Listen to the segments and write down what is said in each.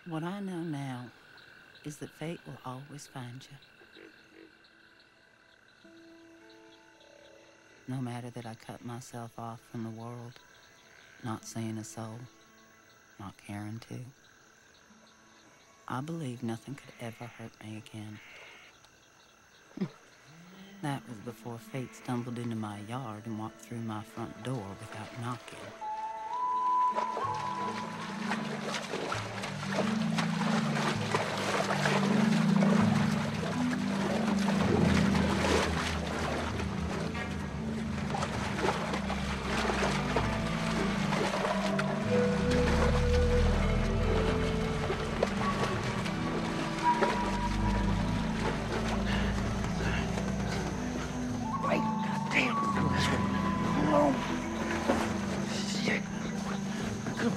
What I know now is that fate will always find you. No matter that I cut myself off from the world, not seeing a soul, not caring to, I believe nothing could ever hurt me again. That was before fate stumbled into my yard and walked through my front door without knocking.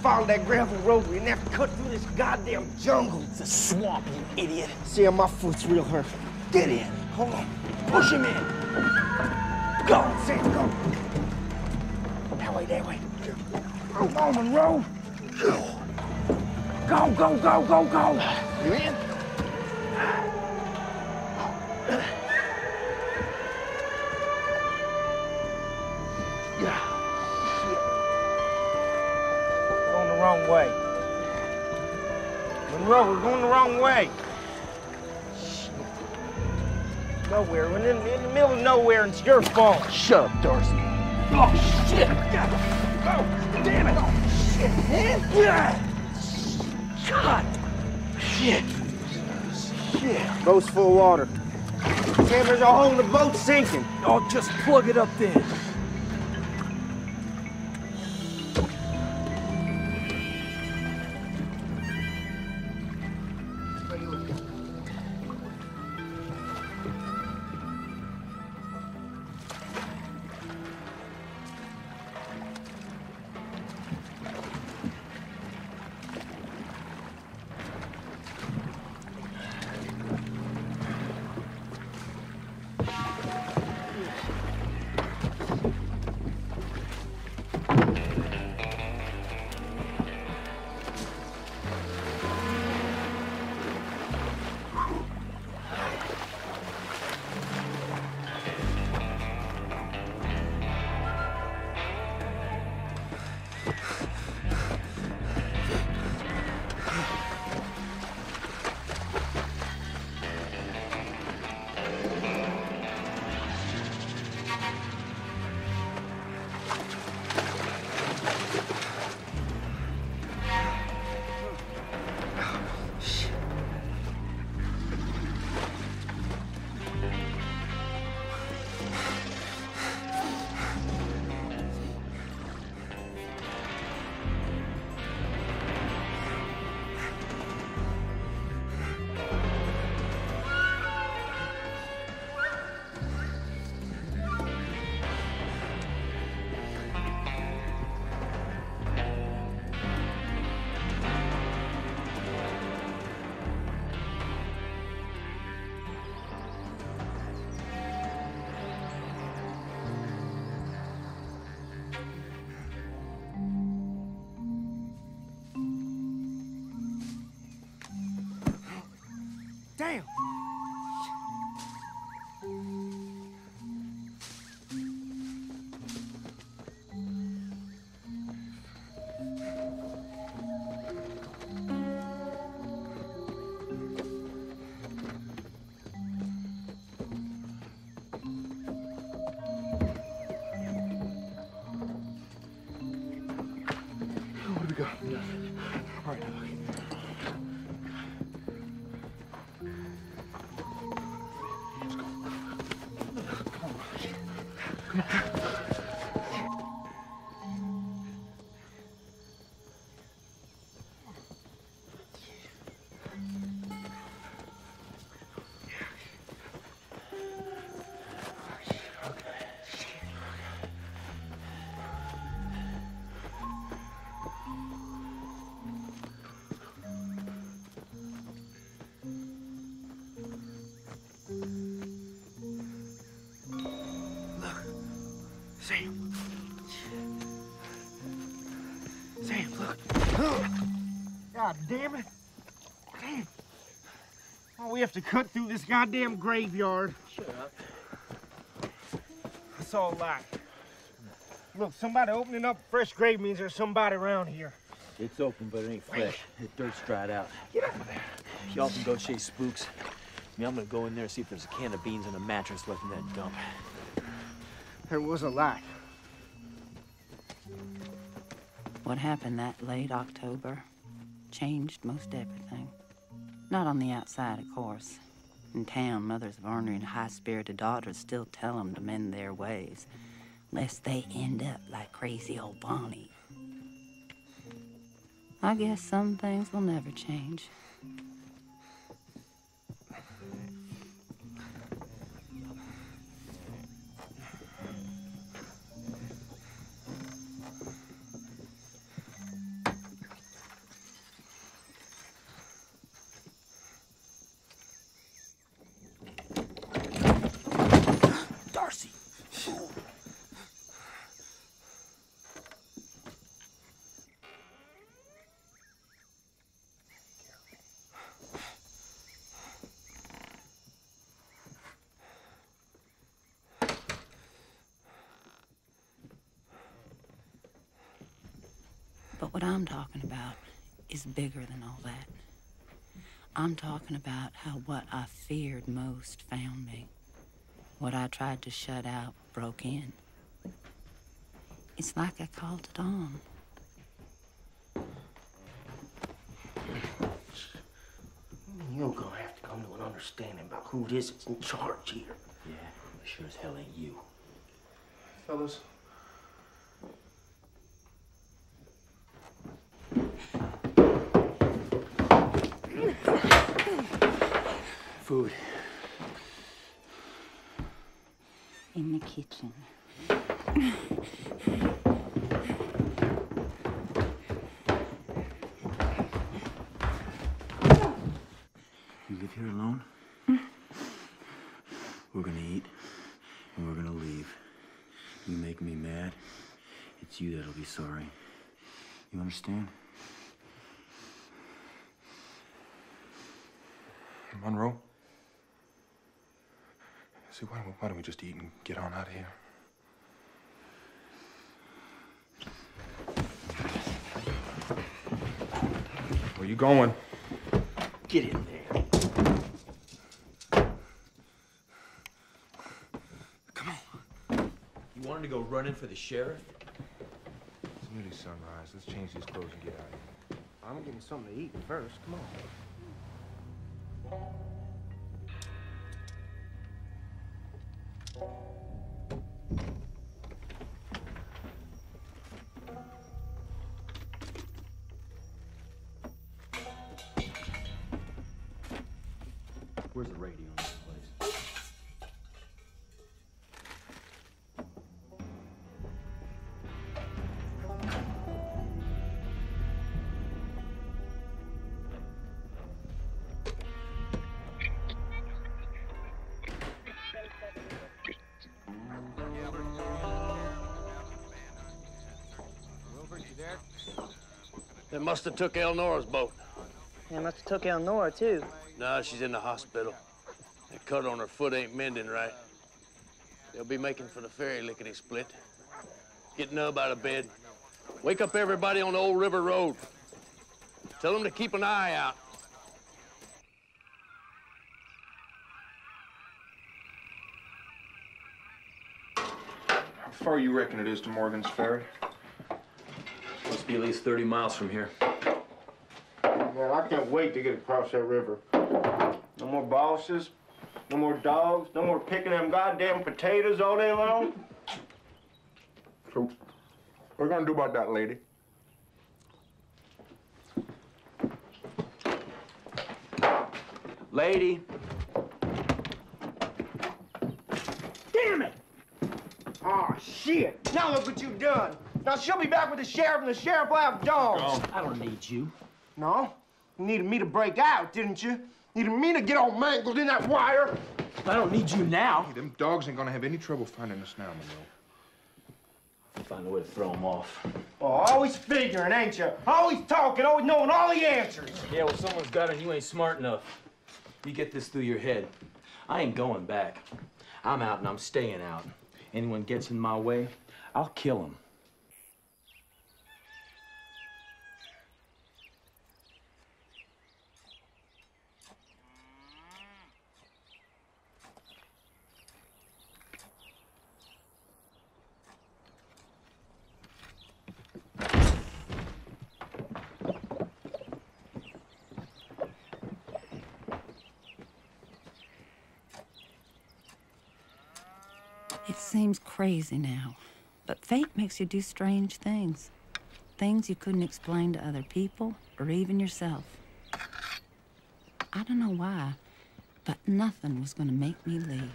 Follow that gravel road, we didn't have to cut through this goddamn jungle. It's a swamp, you idiot. See how my foot's real hurt. Get in. Hold on. Push him in. Go, Zane, go. That way, that way. Come on, Monroe. Go, go, go, go, go. You in? Yeah. Wrong way. Monroe, we're going the wrong way. Nowhere. We're in the middle of nowhere and it's your fault. Shut up, Darcy. Oh, shit. Oh, damn it. Oh, shit, man. God. Shit. Shit. Boat's full of water. Damn, there's a hole in the boat sinking. Oh, just plug it up then. Damn. Where do we go? Nothing. All right, now. Sam. Sam, look. God damn it. Damn. Oh, we have to cut through this goddamn graveyard. Shut up. That's all a lie. Look, somebody opening up a fresh grave means there's somebody around here. It's open, but it ain't fresh. The dirt's dried out. Get out of there. Y'all can go chase spooks. I'm gonna go in there and see if there's a can of beans and a mattress left in that dump. There was a lie. What happened that late October changed most everything. Not on the outside, of course. In town, mothers of ornery and high-spirited daughters still tell them to mend their ways, lest they end up like crazy old Bonnie. I guess some things will never change. But what I'm talking about is bigger than all that. I'm talking about how what I feared most found me. What I tried to shut out broke in. It's like I called it on. You're gonna have to come to an understanding about who it is that's in charge here. Yeah, but sure as hell ain't you. Fellas. Food. In the kitchen. You live here alone? We're gonna eat, and we're gonna leave. You make me mad, it's you that'll be sorry. You understand? Monroe? See, why don't we just eat and get on out of here? Where you going? Get in there. Come on. You wanted to go running for the sheriff? It's nearly sunrise. Let's change these clothes and get out of here. I'm getting something to eat first. Come on. Where's the radio in this place? They must have took Eleanor's boat. They must have took Eleanor, too. No, she's in the hospital. That cut on her foot ain't mending right. They'll be making for the ferry lickety-split. Get Nub out of bed. Wake up everybody on the Old River Road. Tell them to keep an eye out. How far you reckon it is to Morgan's Ferry? Must be at least 30 miles from here. Man, I can't wait to get across that river. No more bosses, no more dogs, no more picking them goddamn potatoes all day long. So, what are we gonna do about that, lady? Lady. Damn it! Oh, shit. Now look what you've done. Now she'll be back with the sheriff, and the sheriff will have dogs. I don't need you. No? You needed me to break out, didn't you? Needed me to get all mangled in that wire. I don't need you now. Hey, them dogs ain't gonna have any trouble finding us now, Monroe. Find a way to throw him off. Oh, always figuring, ain't you? Always talking, always knowing all the answers. Yeah, well, someone's got it. You ain't smart enough. You get this through your head. I ain't going back. I'm out and I'm staying out. Anyone gets in my way, I'll kill him. It seems crazy now, but fate makes you do strange things. Things you couldn't explain to other people or even yourself. I don't know why, but nothing was gonna make me leave.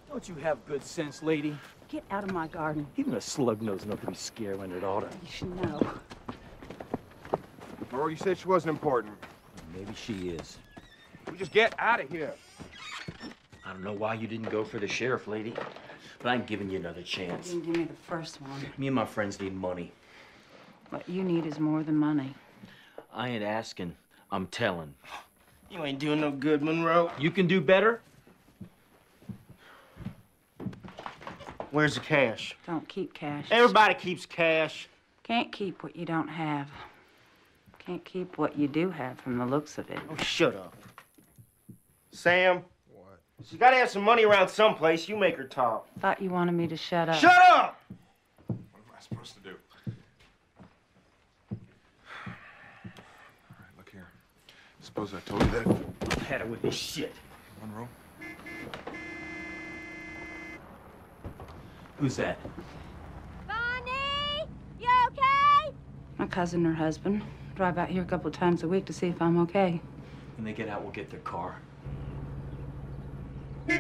Don't you have good sense, lady? Get out of my garden. Even a slug knows enough to be scared when it oughta. You should know. Laura, you said she wasn't important. Maybe she is. We just get out of here. I don't know why you didn't go for the sheriff, lady, but I'm giving you another You chance. didn't give me the first one. Me and my friends need money. What you need is more than money. I ain't asking, I'm telling. You ain't doing no good, Monroe. You can do better? Where's the cash? Don't keep cash. Everybody keeps cash. Can't keep what you don't have. Can't keep what you do have from the looks of it. Oh, shut up. Sam. What? She's got to have some money around someplace. You make her talk. Thought you wanted me to shut up. Shut up! What am I supposed to do? All right, look here. Suppose I told you that. I've had it with this shit. Monroe? Who's that? Bonnie! You okay? My cousin and her husband drive out here a couple of times a week to see if I'm okay. When they get out, we'll get their car. They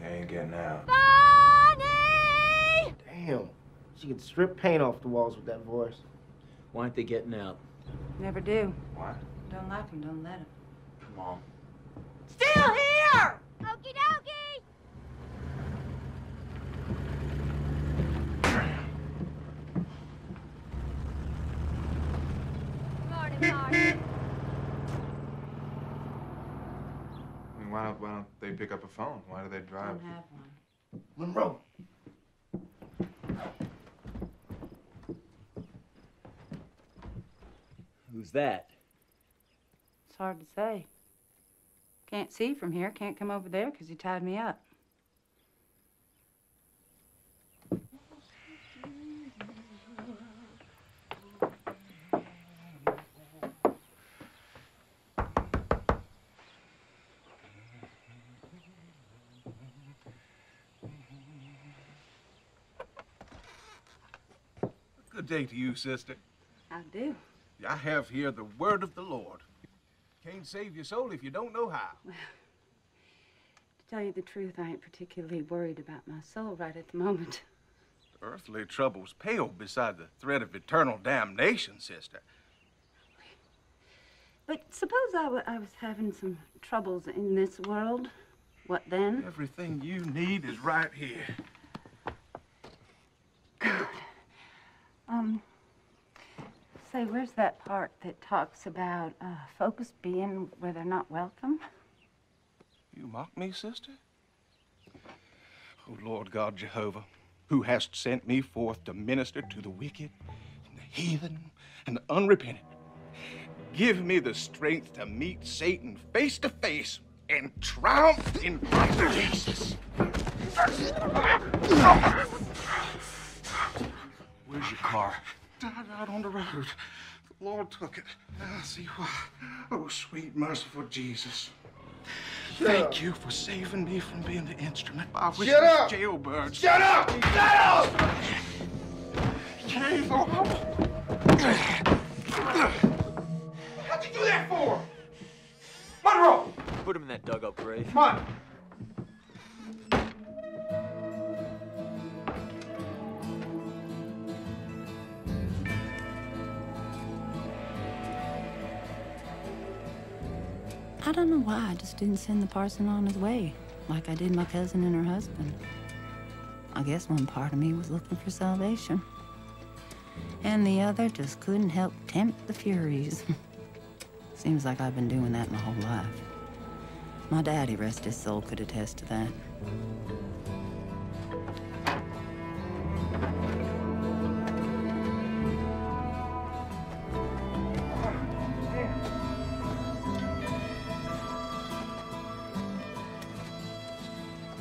ain't getting out. Bonnie! Damn. She could strip paint off the walls with that voice. Why aren't they getting out? Never do. Why? Don't like him, don't let him. Come on. Still here! Okie dokie! Morning, Marty. I mean, why don't they pick up a phone? Why do they drive? Don't have one. Monroe. Who's that? It's hard to say. Can't see from here, can't come over there because you tied me up. Good day to you, sister. I do. I have here the word of the Lord. Can't save your soul if you don't know how. To tell you the truth, I ain't particularly worried about my soul right at the moment. Earthly troubles pale beside the threat of eternal damnation, sister. But suppose I was having some troubles in this world. What then? Everything you need is right here. Good. Say, where's that part that talks about folks being where they're not welcome? You mock me, sister? O Lord God Jehovah, who hast sent me forth to minister to the wicked, and the heathen, and the unrepentant, give me the strength to meet Satan face to face and triumph in Christ Jesus. Where's your car? Died out on the road. The Lord took it. I see why. Oh, sweet, merciful Jesus. Thank you for saving me from being the instrument by which Shut up! jailbirds. Shut up! Shut up! Came out. How'd you do that for? Monroe! Put him in that dug-up grave. Come on. I don't know why I just didn't send the parson on his way, like I did my cousin and her husband. I guess one part of me was looking for salvation. And the other just couldn't help tempt the Furies. Seems like I've been doing that my whole life. My daddy, rest his soul, could attest to that.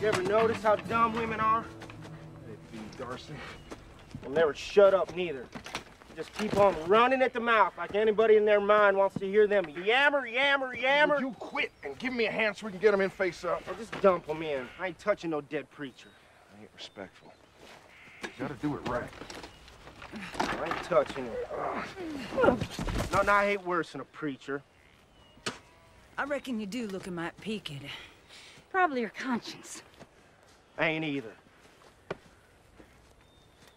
You ever notice how dumb women are? Hey, Darcy. They'll never shut up neither. Just keep on running at the mouth like anybody in their mind wants to hear them yammer, yammer, yammer. Would you quit and give me a hand so we can get them in face up? Or just dump them in. I ain't touching no dead preacher. I ain't respectful. You gotta do it right. I ain't touching him. Nothing I hate worse than a preacher. I reckon you do looking might peaked. Probably your conscience. I ain't either.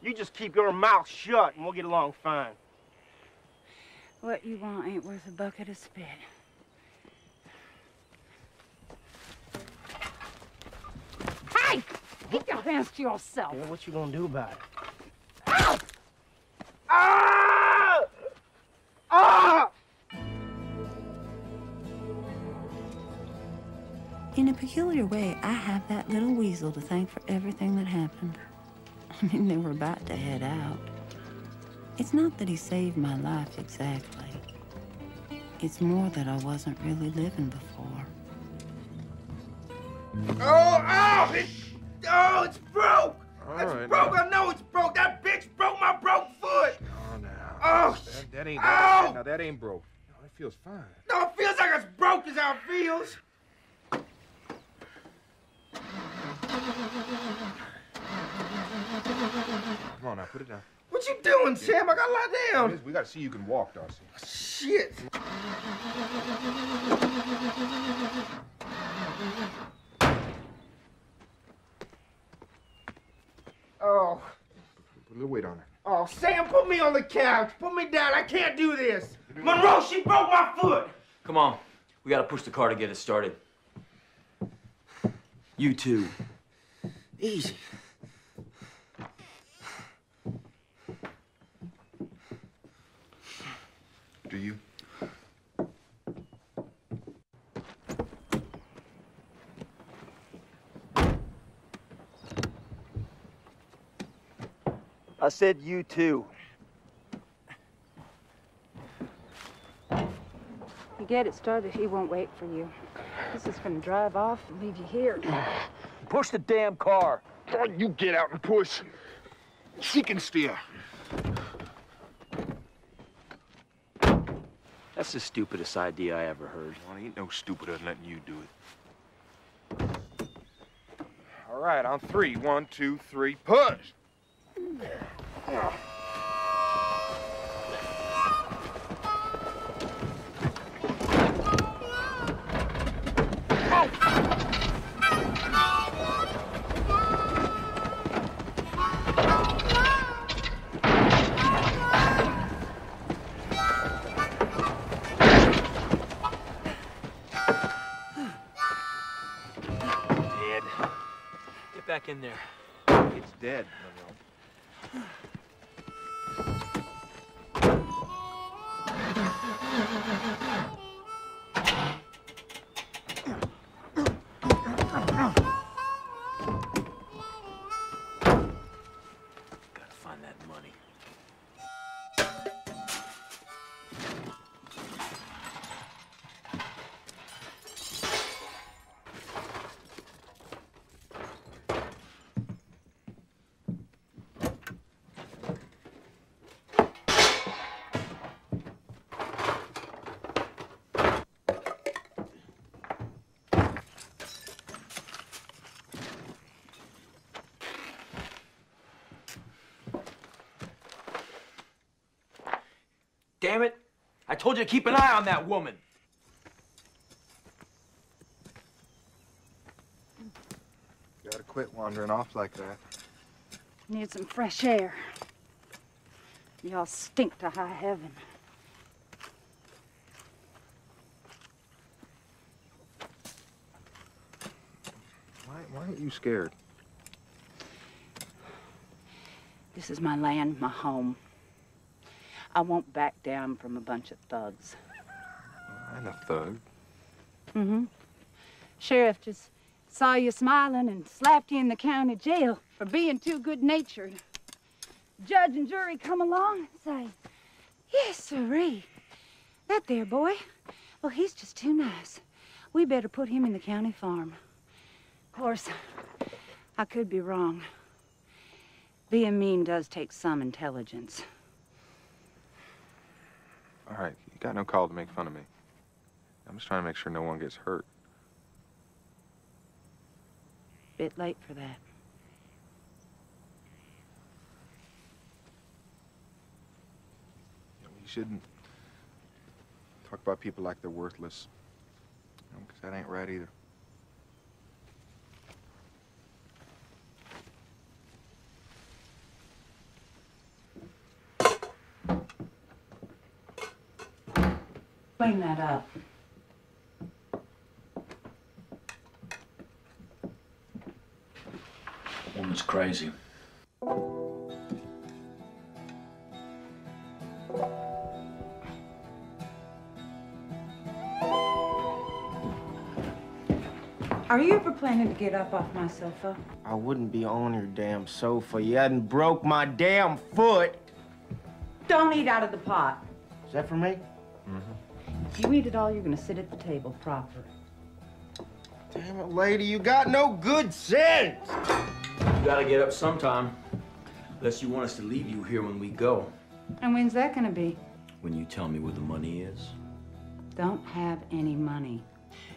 You just keep your mouth shut and we'll get along fine. What you want ain't worth a bucket of spit. Hey! Keep your hands to yourself. Yeah, what you gonna do about it? Ow! Ah! Ah! In a peculiar way, I have that little weasel to thank for everything that happened. I mean, they were about to head out. It's not that he saved my life exactly. It's more that I wasn't really living before. Oh, it's broke! All It's right, broke, now. I know it's broke! That bitch broke my broke foot! Oh, now. Oh, That ain't... ow! Now, that ain't broke. No, it feels fine. No, it feels like it's broke is how it feels. Come on, now, put it down. What you doing, Sam? I gotta lie down. We gotta see you can walk, Darcy. Shit. Oh. Put a little weight on her. Oh, Sam, put me on the couch. Put me down. I can't do this. Monroe, she broke my foot. Come on. We gotta push the car to get it started. You too. Easy. Do you? I said you too. You get it started, he won't wait for you. He's just gonna drive off and leave you here. Push the damn car. Oh, you get out and push. She can steer. That's the stupidest idea I ever heard. Well, ain't no stupider than letting you do it. All right, on three. 1, 2, 3, push. Back in there. It's dead, Monroe. Gotta find that money. Damn it! I told you to keep an eye on that woman! Gotta quit wandering off like that. Need some fresh air. Y'all stink to high heaven. Why aren't you scared? This is my land, my home. I won't back down from a bunch of thugs. I'm a thug. Mm-hmm. Sheriff just saw you smiling and slapped you in the county jail for being too good-natured. Judge and jury come along and say, yes, sirree. That there boy, well, he's just too nice. We better put him in the county farm. Of course, I could be wrong. Being mean does take some intelligence. All right, you got no call to make fun of me. I'm just trying to make sure no one gets hurt. Bit late for that. You shouldn't talk about people like they're worthless. Because that ain't right either. Clean that up. Woman's crazy. Are you ever planning to get up off my sofa? I wouldn't be on your damn sofa. You hadn't broke my damn foot. Don't eat out of the pot. Is that for me? If you eat it all, you're gonna sit at the table proper. Damn it, lady, you got no good sense. You gotta get up sometime. Unless you want us to leave you here when we go. And when's that gonna be? When you tell me where the money is. Don't have any money.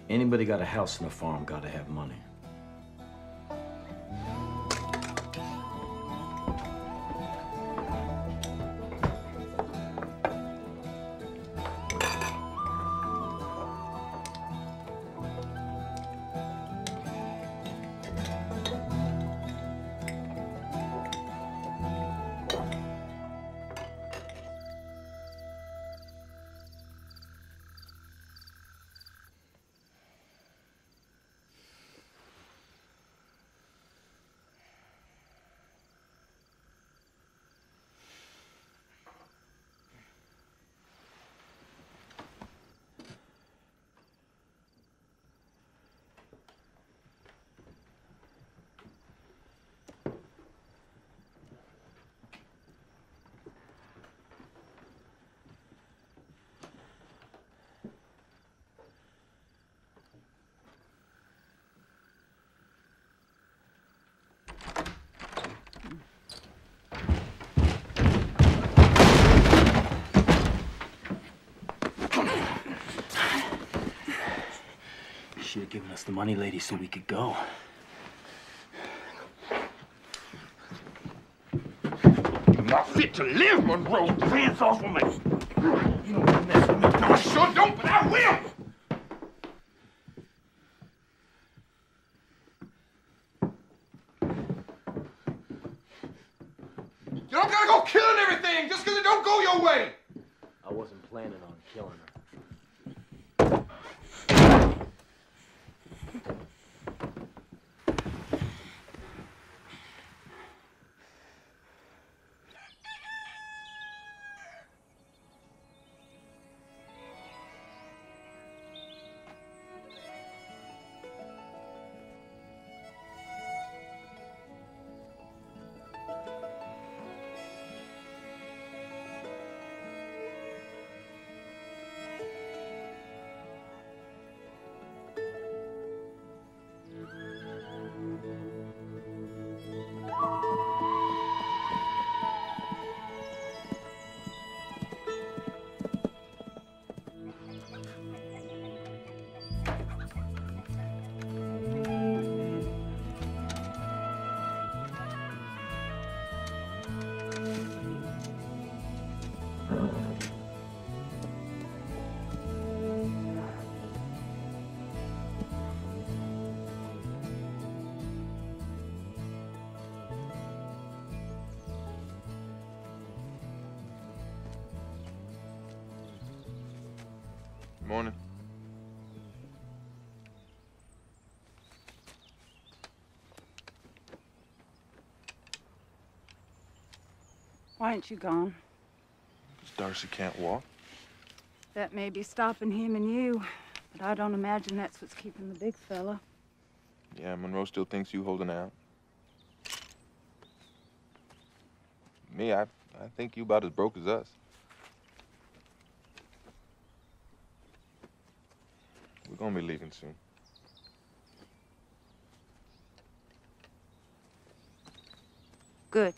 Anybody got a house and a farm gotta have money. Should have given us the money, lady, so we could go. You're not fit to live, Monroe. Hands off of me. You don't mess with me. No, I sure don't, but I will. You don't gotta go killing everything just because it don't go your way. I wasn't planning on killing her. Morning. Why ain't you gone? Darcy can't walk. That may be stopping him and you, but I don't imagine that's what's keeping the big fella. Yeah, Monroe still thinks you holding out. Me, I think you about as broke as us. We're gonna be leaving soon. Good.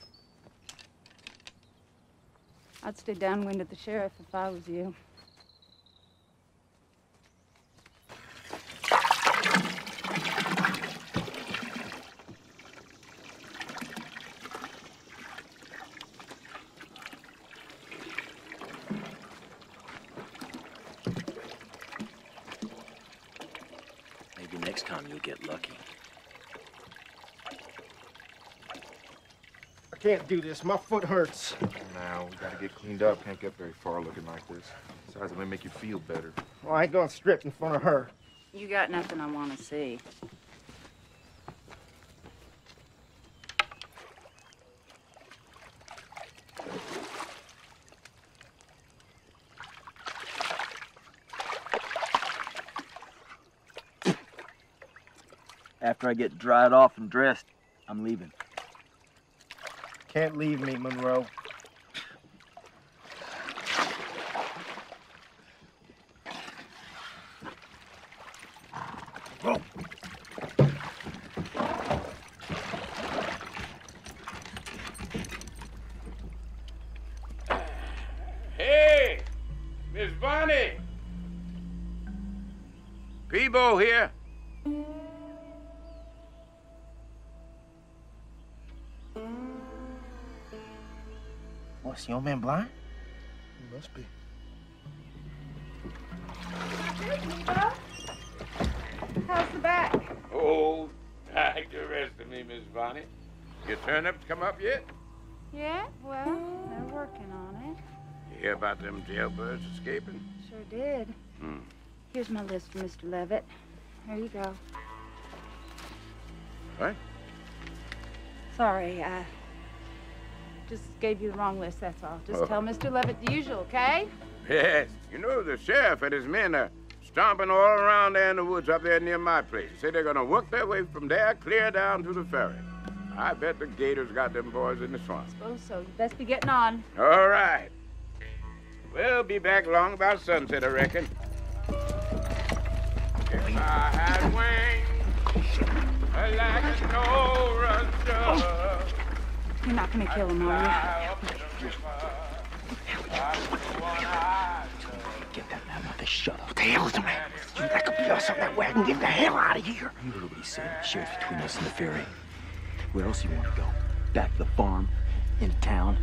I'd stay downwind of the sheriff if I was you. Maybe next time you'll get lucky. I can't do this. My foot hurts. Now, we gotta get cleaned up. Can't get very far looking like this. Besides, it may make you feel better. Well, I ain't gonna strip in front of her. You got nothing I want to see. After I get dried off and dressed, I'm leaving. Can't leave me, Monroe. Hey, Miss Bonnie. Peebo here. What's the old man blind? He must be. How's the back? Oh, thank the rest of me, Miss Bonnie. Your turnips come up yet? Yeah, well, they're working on it. You hear about them jailbirds escaping? Sure did. Hmm. Here's my list for Mr. Levitt. Here you go. What? Sorry, I just gave you the wrong list, that's all. Just Oh. tell Mr. Levitt the usual, okay? Yes. You know, the sheriff and his men are stomping all around there in the woods up there near my place. Say they're gonna work their way from there clear down to the ferry. I bet the gators got them boys in the swamp. Suppose so. You best be getting on. All right. We'll be back long about sunset, I reckon. If I had wings like a no-rusher, You're not gonna kill him, are Get that man out there, shut up. What the hell is the matter? You that could be us on that wagon. Get the hell out of here. You heard what he said. Sheriff's between us and the ferry. Where else you want to go? Back to the farm? In town?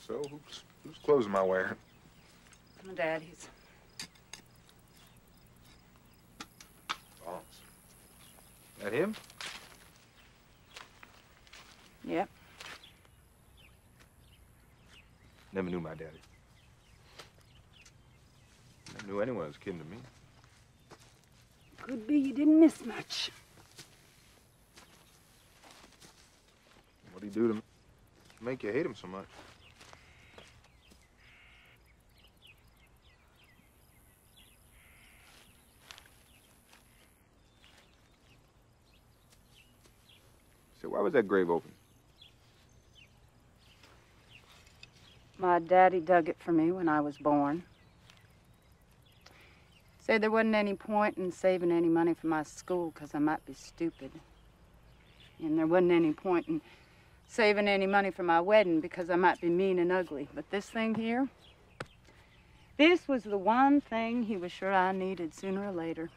So, who's closing my wagon? My daddy's. Boss. That him? Yep. Never knew my daddy. Never knew anyone was kin to me. Could be you didn't miss much. What'd he do to make you hate him so much? So why was that grave open? My daddy dug it for me when I was born. Said there wasn't any point in saving any money for my school because I might be stupid. And there wasn't any point in saving any money for my wedding because I might be mean and ugly. But this thing here, this was the one thing he was sure I needed sooner or later.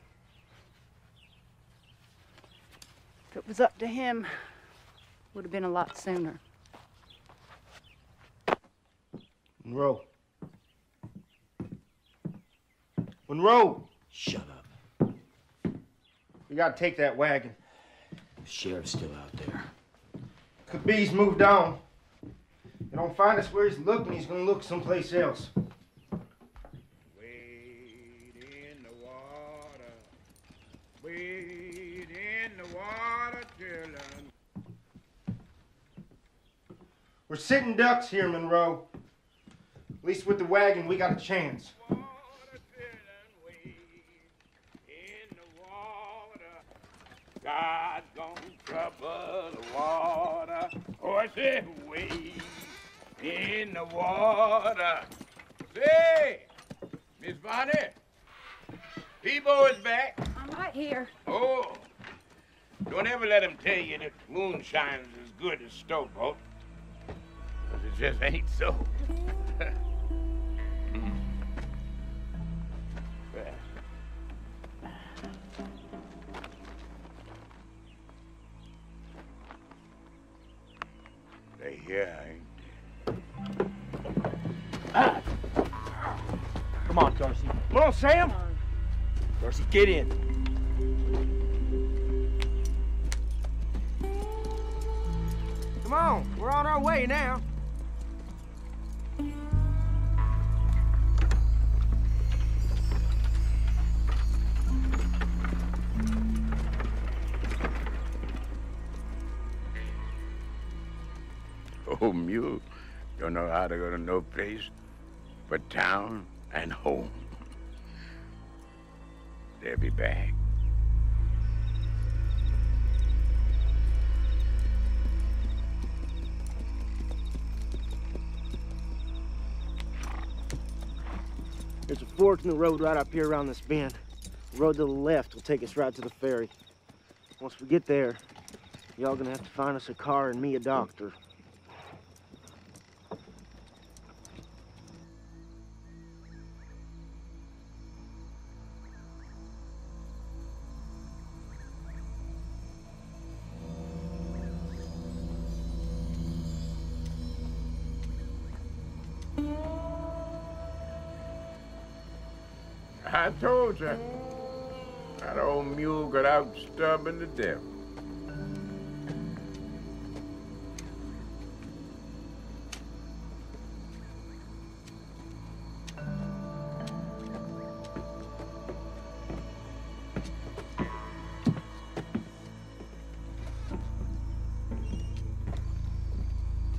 If it was up to him, would have been a lot sooner. Monroe. Monroe! Shut up. We gotta take that wagon. The sheriff's still out there. Kabir's moved on. You don't find us where he's looking, he's gonna look someplace else. Wade in the water. Wade in the water, children. We're sitting ducks here, Monroe. At least with the wagon, we got a chance. God's gonna trouble the water. Oh, I said wade in the water. Say, Miss Bonnie, Peebo is back. I'm right here. Oh, don't ever let him tell you that moonshine's as good as Stowboat. 'Cause it just ain't so. They here, ain't Ah. Come on, Darcy. Come on, Sam! Darcy, get in. Come on, we're on our way now. Oh, mule, don't know how to go to no place but town and home. They'll be back. There's a fork in the road right up here around this bend. The road to the left will take us right to the ferry. Once we get there, y'all gonna have to find us a car and me a doctor. I told you, that old mule got out stubborn to death.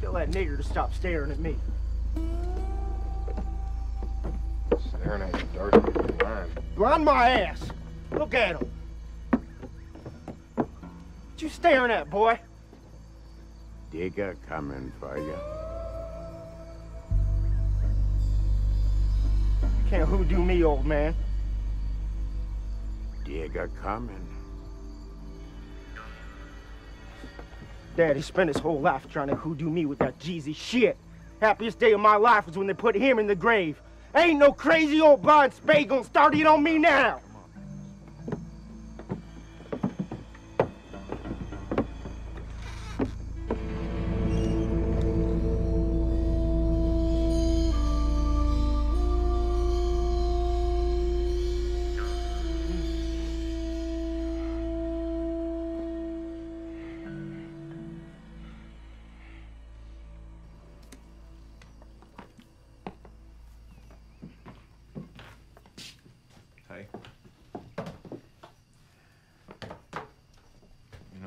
Tell that nigger to stop staring at me. Staring at you, Darcy. Blind. Blind my ass! Look at him! What you staring at, boy? Digger coming for you. You can't hoodoo me, old man. Digger coming. Daddy spent his whole life trying to hoodoo me with that Jeezy shit. Happiest day of my life was when they put him in the grave. Ain't no crazy old blind spade gonna start it on me now.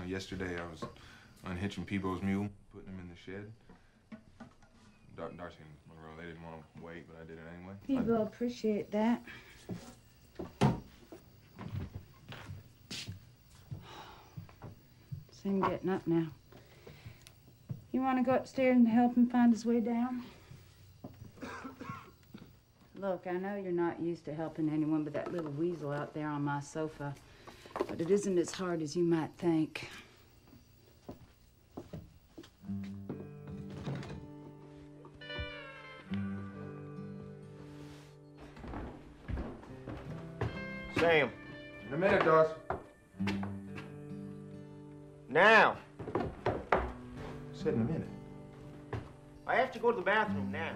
Yesterday I was unhitching Peebo's mule, putting him in the shed. Darcy and Monroe, they didn't want to wait, but I did it anyway. People appreciate that. See him getting up now. You want to go upstairs and help him find his way down? Look, I know you're not used to helping anyone but that little weasel out there on my sofa, but it isn't as hard as you might think. Sam. In a minute, Doss. Now. I said in a minute. I have to go to the bathroom now.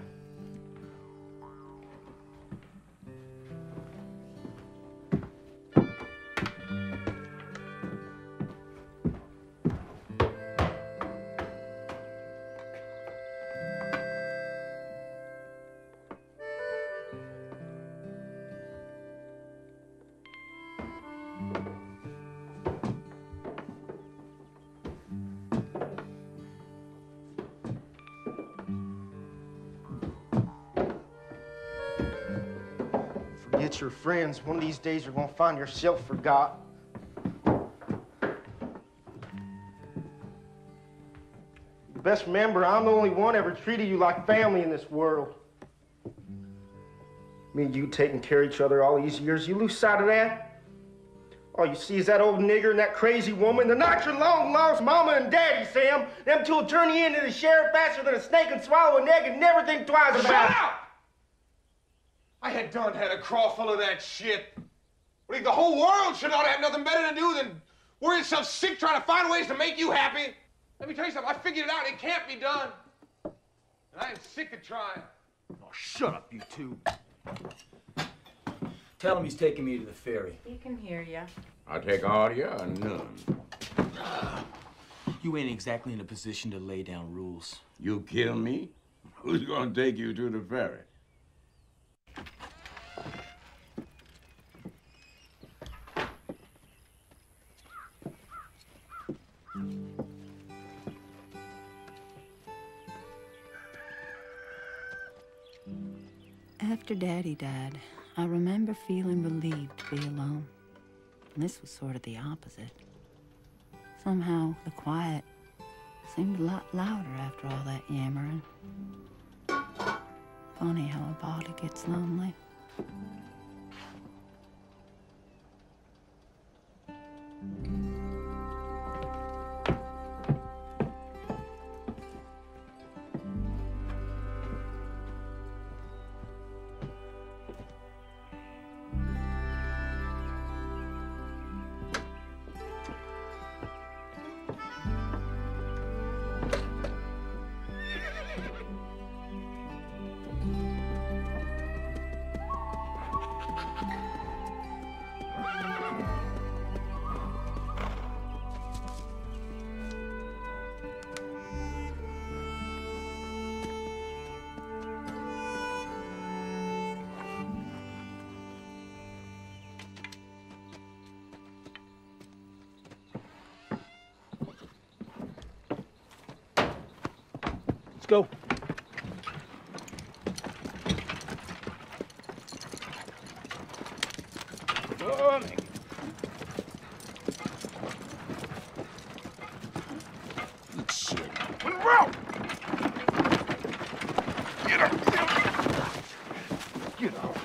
Forget your friends. One of these days you're gonna find yourself forgot. You best remember, I'm the only one ever treated you like family in this world. Me and you taking care of each other all these years, you lose sight of that? All you see is that old nigger and that crazy woman. They're not your long-lost mama and daddy, Sam. Them two'll turn you into the sheriff faster than a snake and swallow an egg and never think twice about it. Shut up! I had done had a craw full of that shit. I think the whole world should ought to have nothing better to do than worry itself sick trying to find ways to make you happy. Let me tell you something. I figured it out. It can't be done. And I am sick of trying. Oh, shut up, you two. Tell him he's taking me to the ferry. He can hear you. I'll take all you or none. You ain't exactly in a position to lay down rules. You kill me? Who's gonna take you to the ferry? After Daddy died, I remember feeling relieved to be alone. And this was sort of the opposite. Somehow, the quiet seemed a lot louder after all that yammering. Funny how a body gets lonely. Let's go. Oh, man. Eat shit. Monroe! Get her! Get her!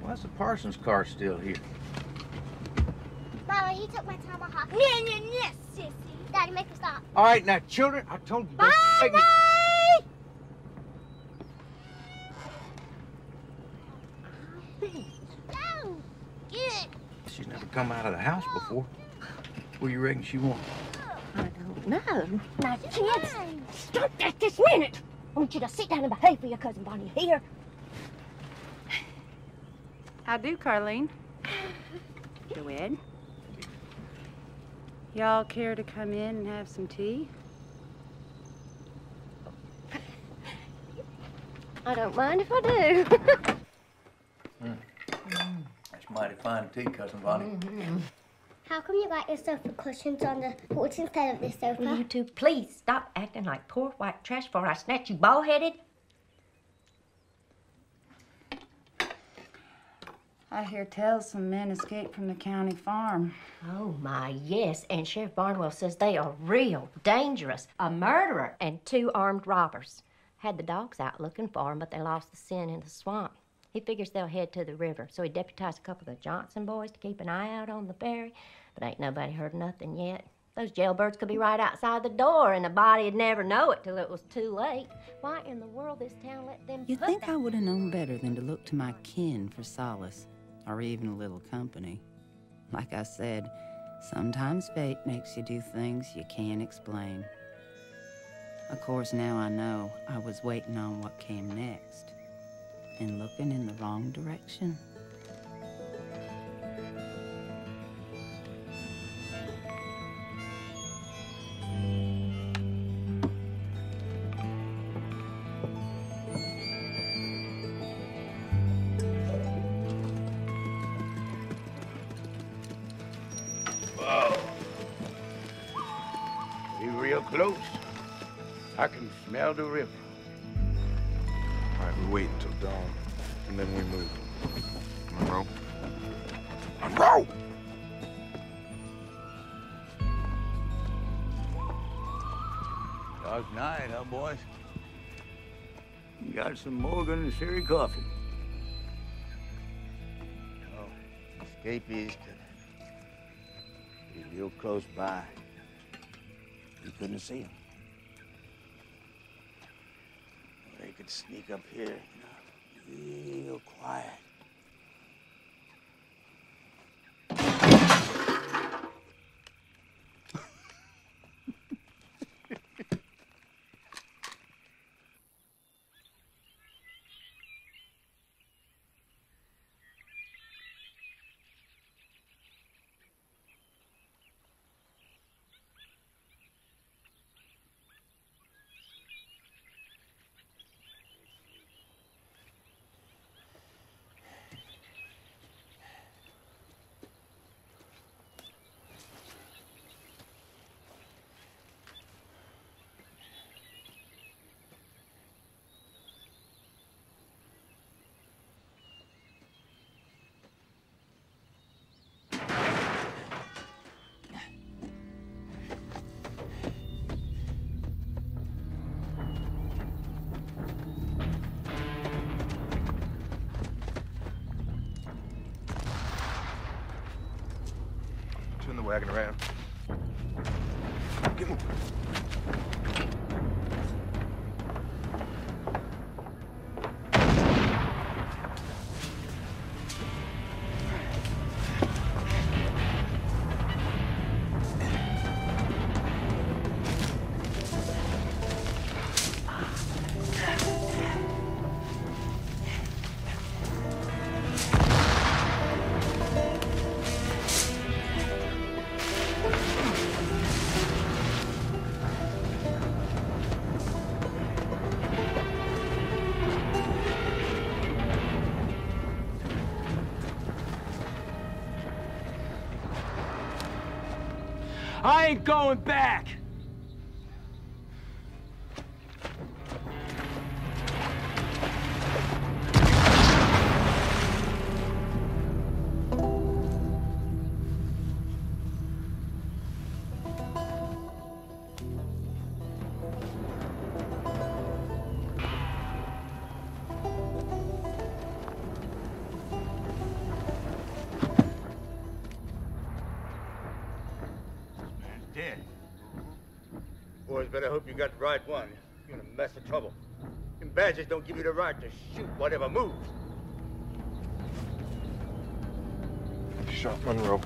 Why's the Parsons car still here? Mama, he took my tomahawk. Nah, sissy. Daddy, make her stop. All right, now, children, I told you. Bonnie! No! Get it. She's never come out of the house before. Where you reckon she went? I don't know. Now, kids, stop that this minute. I want you to sit down and behave for your cousin Bonnie here. How do, Carlene? Joed? Y'all care to come in and have some tea? I don't mind if I do. That's mighty fine tea, Cousin Bonnie. How come you got your sofa cushions on the porch instead of the sofa? Will you two please stop acting like poor white trash before I snatch you bald-headed? I hear tell some men escaped from the county farm. Oh, my, yes. And Sheriff Barnwell says they are real dangerous. A murderer and 2 armed robbers. Had the dogs out looking for them, but they lost the scent in the swamp. He figures they'll head to the river, so he deputized a couple of the Johnson boys to keep an eye out on the ferry. But ain't nobody heard nothing yet. Those jailbirds could be right outside the door, and the body'd never know it till it was too late. Why in the world this town let them You'd think I would have known better than to look to my kin for solace, or even a little company. Like I said, sometimes fate makes you do things you can't explain. Of course, now I know I was waiting on what came next, and looking in the wrong direction. Be real close. I can smell the river. All right, we wait until dawn, and then we move. Monroe? Monroe! Dark night, huh, boys? You got some Morgan and Sherry coffee. Oh, escapees could be real close by. You couldn't see them. They could sneak up here, real quiet. Turn the wagon around. Get moving. I ain't going back! Dead. Boys, better hope you got the right one. You're in a mess of trouble. Them badges don't give you the right to shoot whatever moves. Shot Monroe.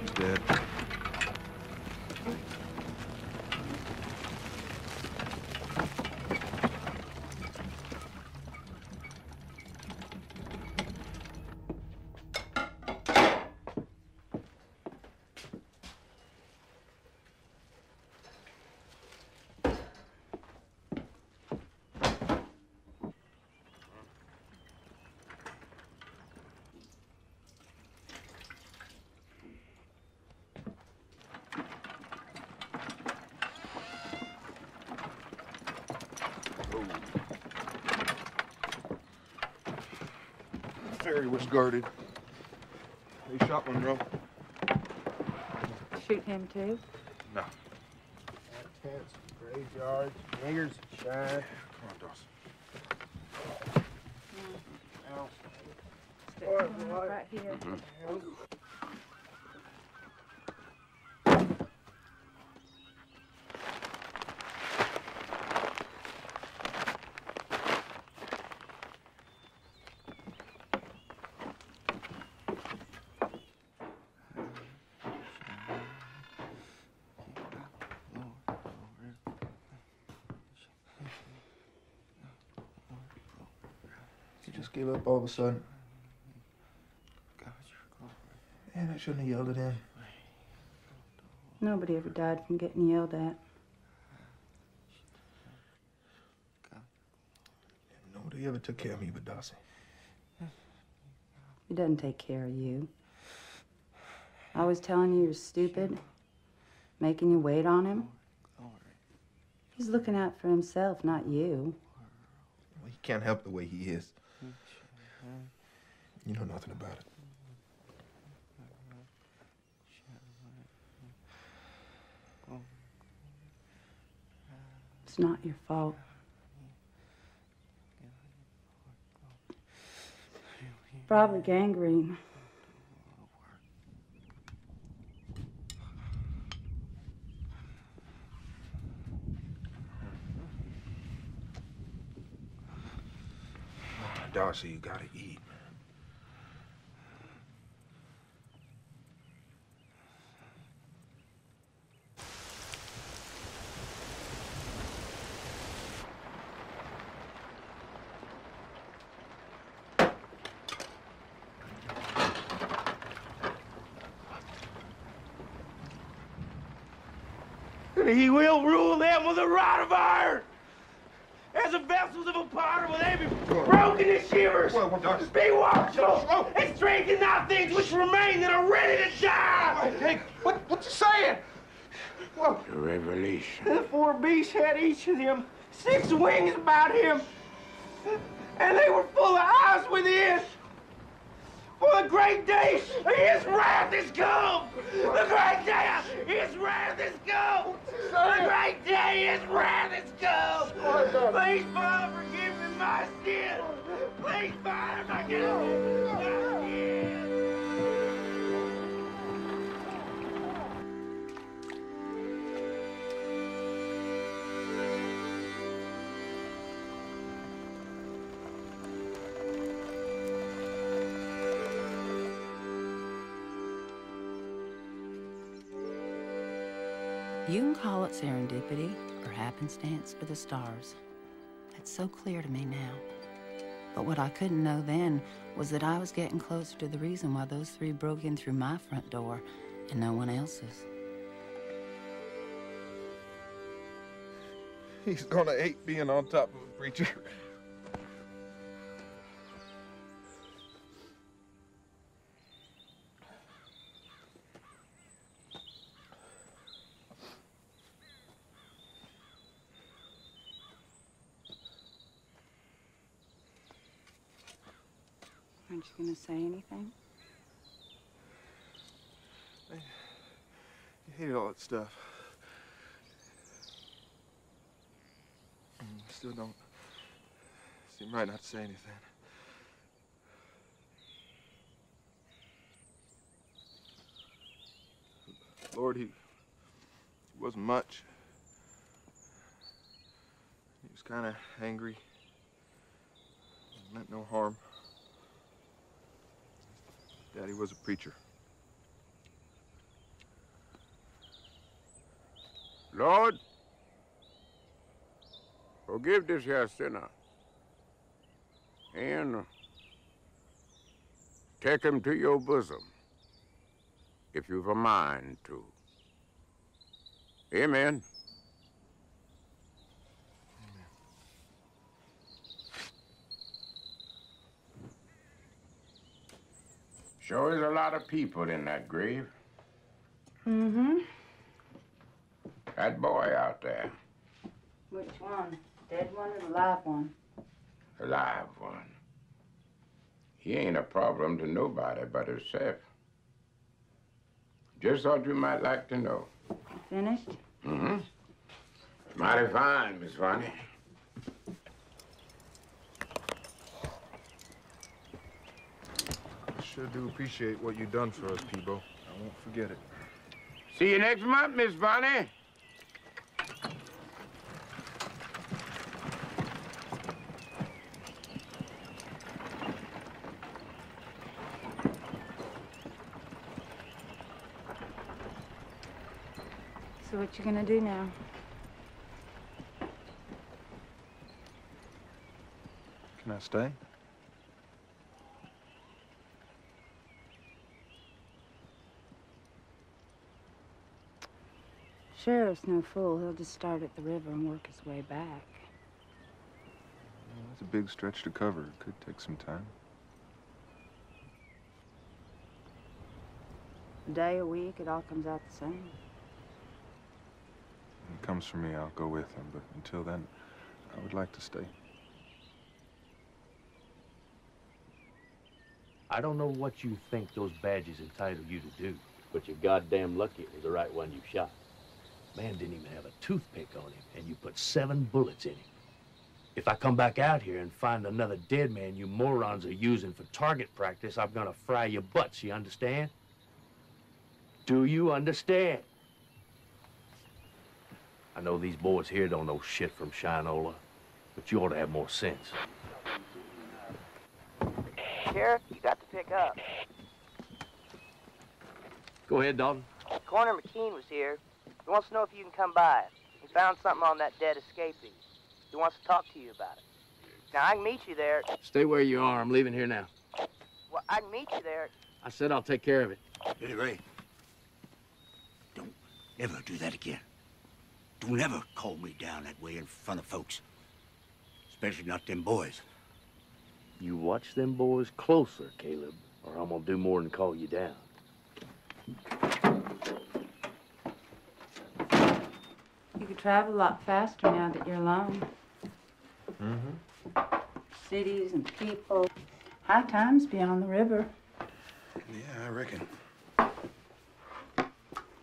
He's dead. ferry was guarded. They shot Monroe. Shoot him too? No. Tents, graveyards, niggers, shine. Come on, Dawson. Right here. You just gave up all of a sudden. Man, I shouldn't have yelled at him. Nobody ever died from getting yelled at. Nobody ever took care of me but Darcy. He doesn't take care of you. Always telling you you're stupid, making you wait on him. He's looking out for himself, not you. Well, he can't help the way he is. You know nothing about it. It's not your fault. Probably gangrene. Darcy, you gotta eat. And he will rule them with a rod of iron. As the vessels of a potter will they be broken to shivers. Be watchful and strengthen not things which remain that are ready to die. Hey, what you saying? The revelation. The four beasts had each of them 6 wings about him, and they were full of eyes within. For the great day of his wrath is come. The great day of his wrath is come. The great day of his wrath is come. Please, Father, forgive me my sin. Please, Father, forgive me my sin. You can call it serendipity or happenstance or the stars. It's so clear to me now. But what I couldn't know then was that I was getting closer to the reason why those 3 broke in through my front door and no one else's. He's gonna hate being on top of a preacher. Aren't you gonna say anything? I hate all that stuff. Still don't seem right not to say anything. Lord, he wasn't much. He was kind of angry. Meant no harm. Daddy was a preacher. Lord, forgive this here sinner and take him to your bosom if you've a mind to. Amen. Sure is a lot of people in that grave. Mm-hmm. That boy out there, Which one? Dead one or the live one? the live one. He ain't a problem to nobody but himself. Just thought you might like to know. Finished? Mm-hmm. Mighty fine, Miss Vonnie. I sure do appreciate what you done for us, Peebo. I won't forget it. See you next month, Miss Vonnie. So what you gonna do now? Can I stay? Sheriff's no fool. He'll just start at the river and work his way back. Well, that's a big stretch to cover. It could take some time. A day, a week, it all comes out the same. When it comes for me, I'll go with him. But until then, I would like to stay. I don't know what you think those badges entitle you to do, but you're goddamn lucky it was the right one you shot. Man didn't even have a toothpick on him, and you put 7 bullets in him. If I come back out here and find another dead man you morons are using for target practice, I'm gonna fry your butts, you understand? Do you understand? I know these boys here don't know shit from Shinola, but you ought to have more sense. Sheriff, you got to pick up. Go ahead, Dalton. Coroner McKean was here. He wants to know if you can come by. He found something on that dead escapee. He wants to talk to you about it. Now, I can meet you there. Stay where you are. I'm leaving here now. Well, I can meet you there. I said I'll take care of it. Billy Ray, don't ever do that again. Don't ever call me down that way in front of folks. Especially not them boys. You watch them boys closer, Caleb, or I'm gonna do more than call you down. You could travel a lot faster now that you're alone. Mm-hmm. Cities and people. High times beyond the river. Yeah, I reckon.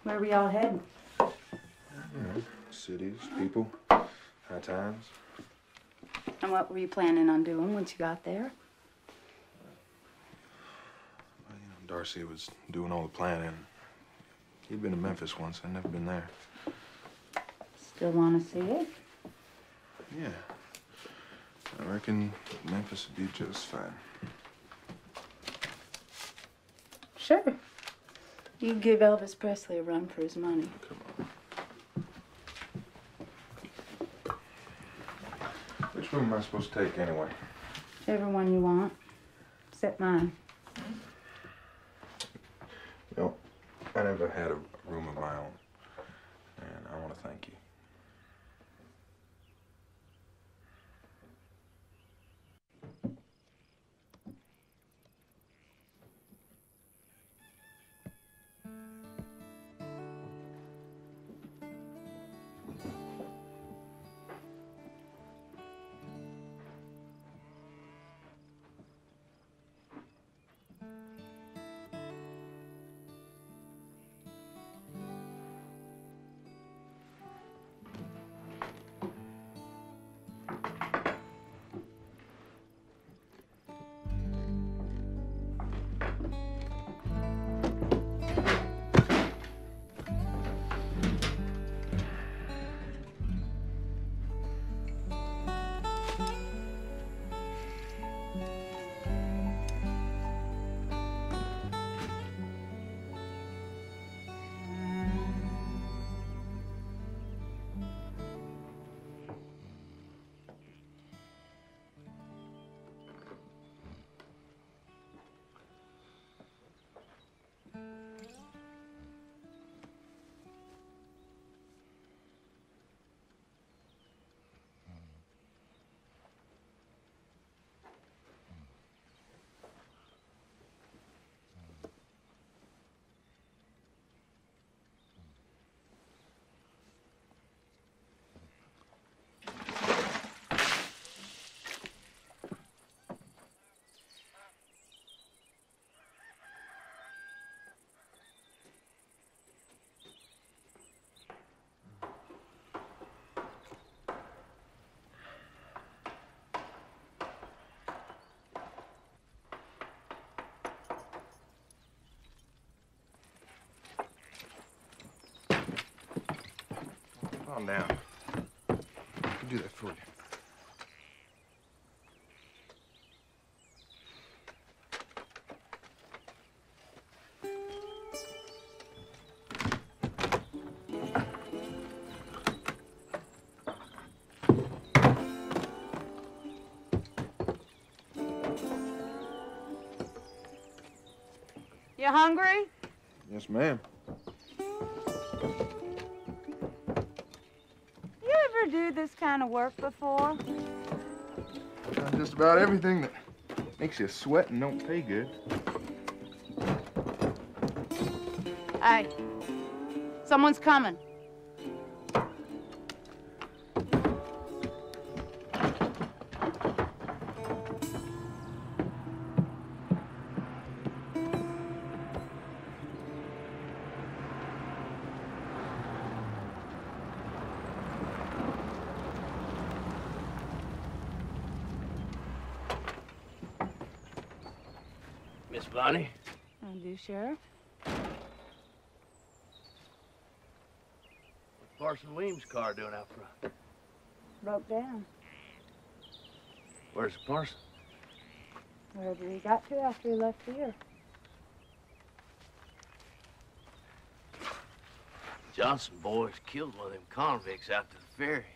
Where are we all heading? You know, cities, people, high times. And what were you planning on doing once you got there? Well, you know, Darcy was doing all the planning. He'd been to Memphis once. I'd never been there. Still want to see it? Yeah. I reckon Memphis would be just fine. Sure. You give Elvis Presley a run for his money. Come on. Which room am I supposed to take anyway? Whichever one you want, except mine. You know, I never had a room of my own, and I want to thank you. Calm down. I can do that for you. You hungry? Yes, ma'am. You ever do this kind of work before? Done just about everything that makes you sweat and don't pay good. Hey, someone's coming. Miss Bonnie? I do, Sheriff. What's Parson Weems' car doing out front? Broke down. Where's the parson? Wherever he got to after he left here. Johnson boys killed one of them convicts out to the ferry.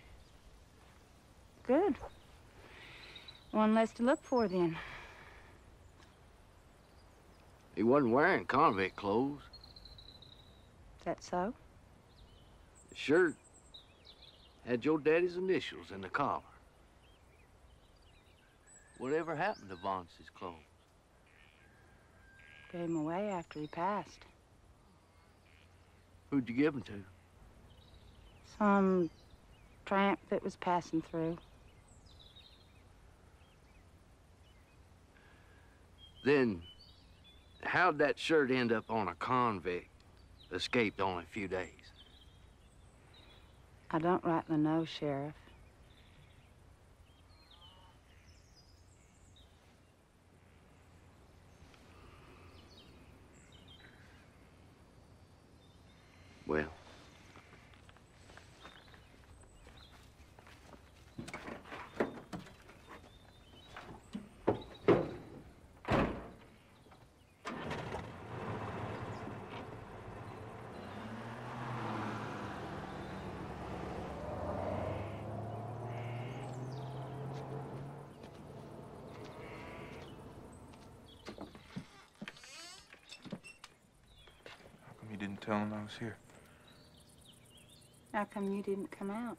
Good. One less to look for then. He wasn't wearing convict clothes. Is that so? The shirt had your daddy's initials in the collar. Whatever happened to Vance's clothes? Gave him away after he passed. Who'd you give them to? Some tramp that was passing through. Then, how'd that shirt end up on a convict escaped only a few days? I don't rightly know, Sheriff. Well, How come you didn't tell him I was here? How come you didn't come out?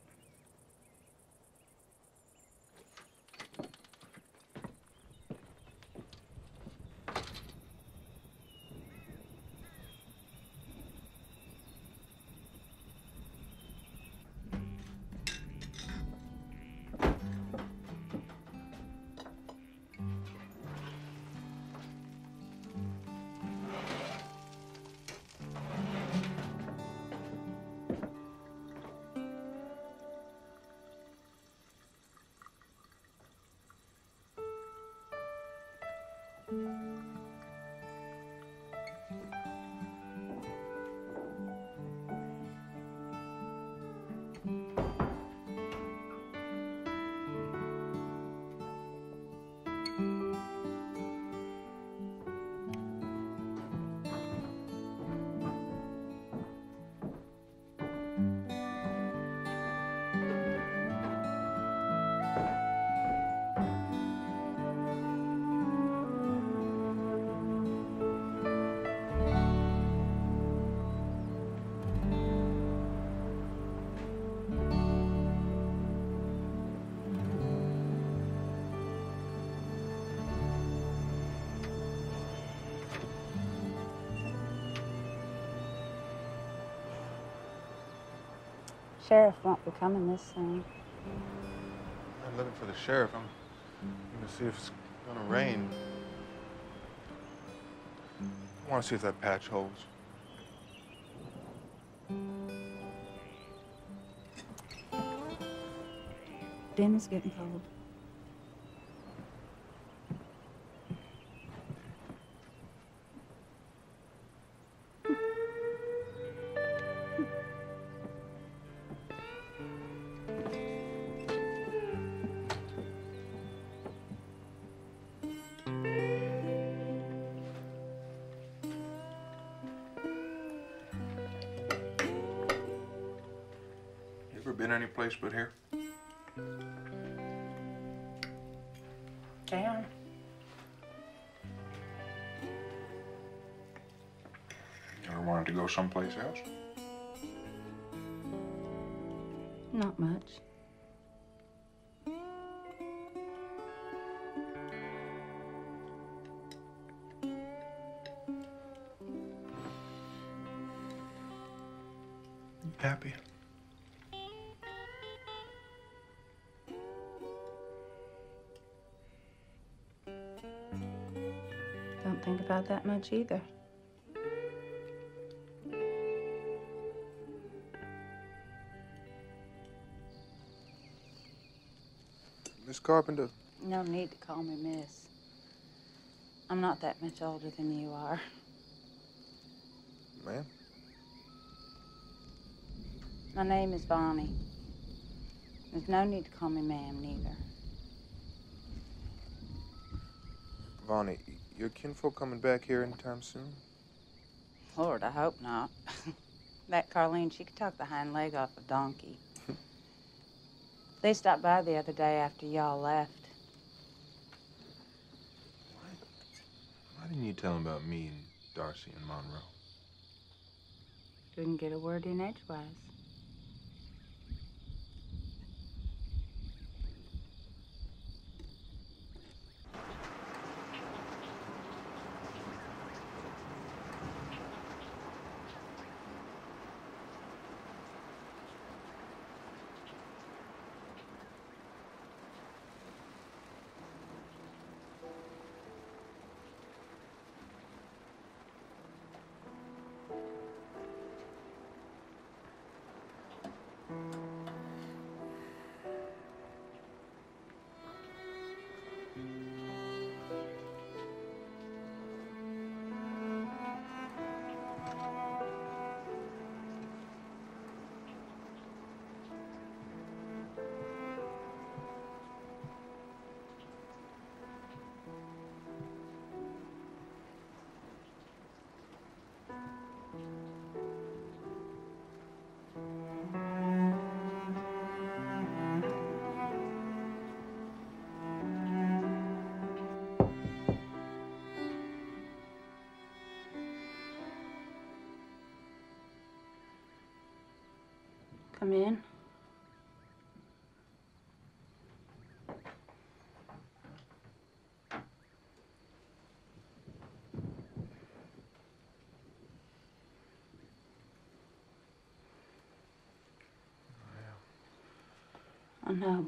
Sheriff won't be coming this soon. I'm looking for the sheriff. I'm gonna see if it's gonna rain. I want to see if that patch holds. Dinner's getting cold. been any place but here? Town. Ever wanted to go someplace else? Not much. Happy. Don't think about that much either. Miss Carpenter? No need to call me miss. I'm not that much older than you are. Ma'am? My name is Bonnie. There's no need to call me ma'am, neither. Vonnie, your kinfolk coming back here anytime soon? Lord, I hope not. That Carlene, she could talk the hind leg off a donkey. They stopped by the other day after y'all left. Why didn't you tell them about me and Darcy and Monroe? Couldn't get a word in edgewise. Come in. I know.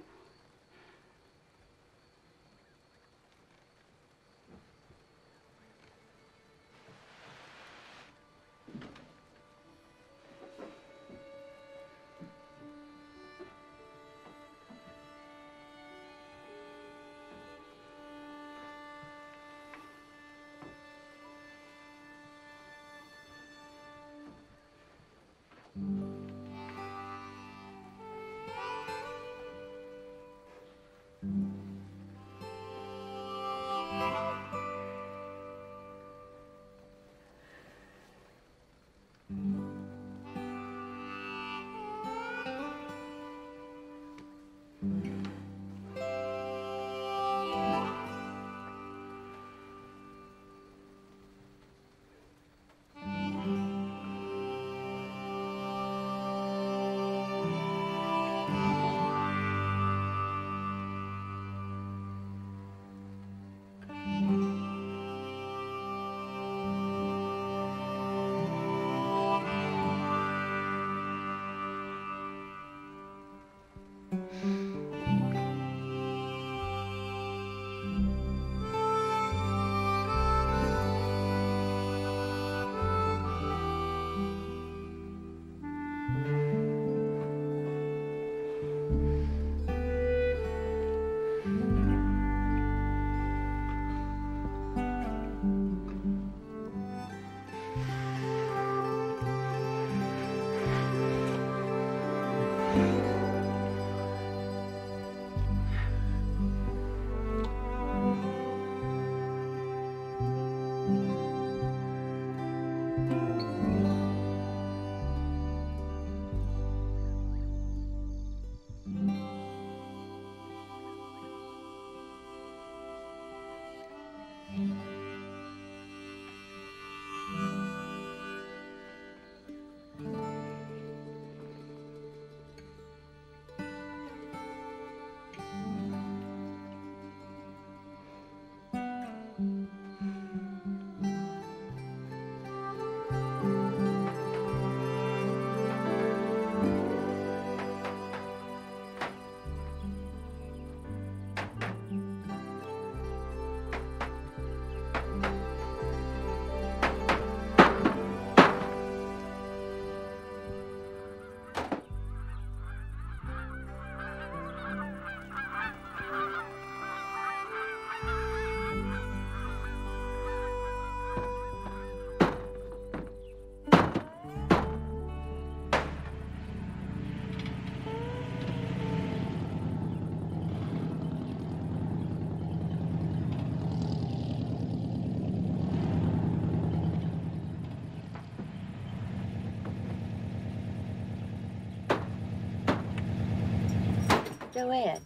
Joed.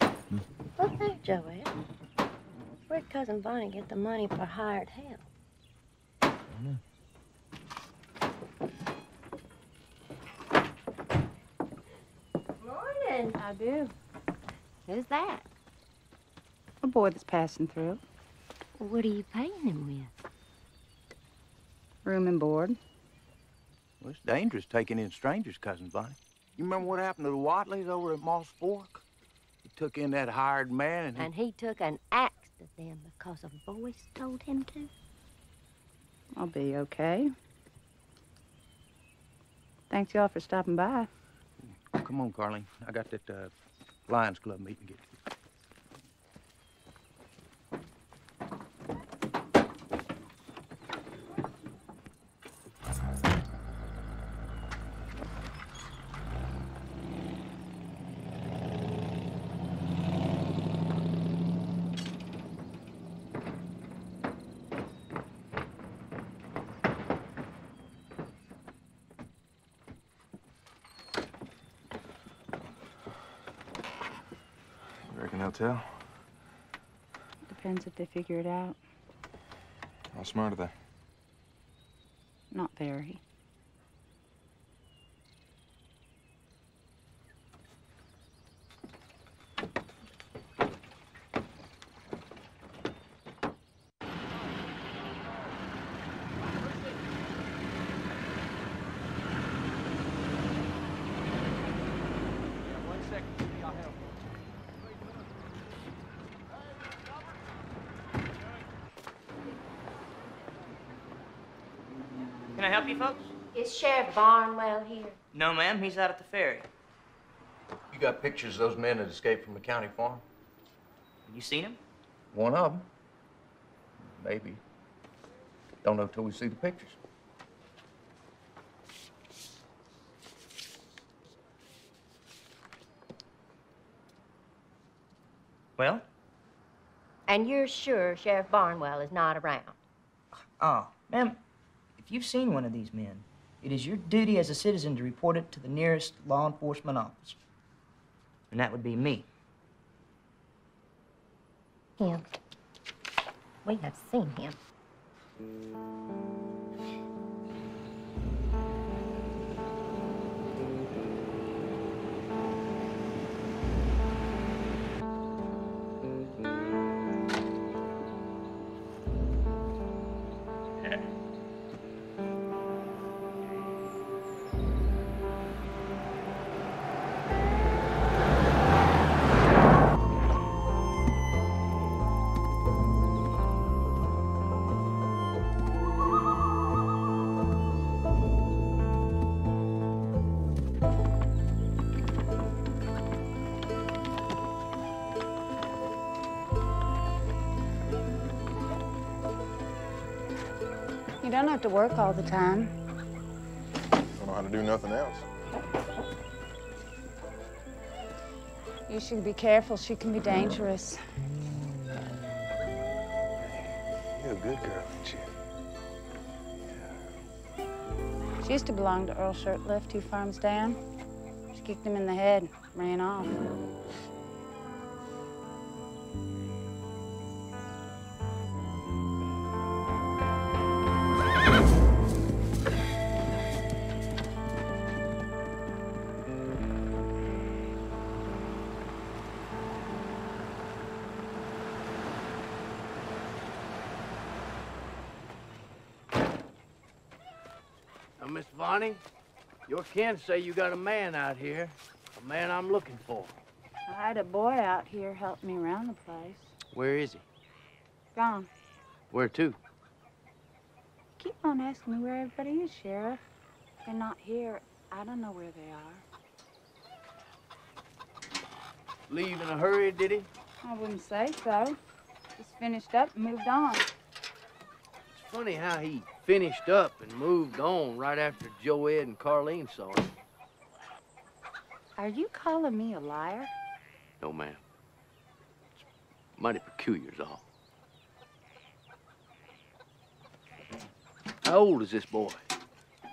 Look there, Joed. Where'd Cousin Bonnie get the money for hired help? Morning. I do. Who's that? A boy that's passing through. What are you paying him with? Room and board. Well, it's dangerous taking in strangers, Cousin Bonnie. You remember what happened to the Watleys over at Moss Fork? He took in that hired man And he took an axe to them because a voice told him to? I'll be okay. Thanks y'all for stopping by. Come on, Carlene. I got that Lions Club meeting to get to. Tell? Depends if they figure it out. How smart are they? Not very. Can I help you folks? Is Sheriff Barnwell here? No, ma'am. He's out at the ferry. You got pictures of those men that escaped from the county farm? You seen him? One of them. Maybe. Don't know till we see the pictures. Well? And you're sure Sheriff Barnwell is not around? Oh, ma'am, if you've seen one of these men, it is your duty as a citizen to report it to the nearest law enforcement officer. And that would be me. Him. We have seen him. You don't have to work all the time. Don't know how to do nothing else. You should be careful. She can be dangerous. You're a good girl, ain't you? She used to belong to Earl Shirtlift 2 farms down. She kicked him in the head, ran off. Now, Miss Bonnie, your kin say you got a man out here, a man I'm looking for. I had a boy out here help me around the place. Where is he? Gone. Where to? Keep on asking me where everybody is, Sheriff. If they're not here, I don't know where they are. Leave in a hurry, did he? I wouldn't say so. Just finished up and moved on. It's funny how he finished up and moved on right after Joed and Carlene saw him. Are you calling me a liar? No, ma'am. It's mighty peculiar's all. How old is this boy?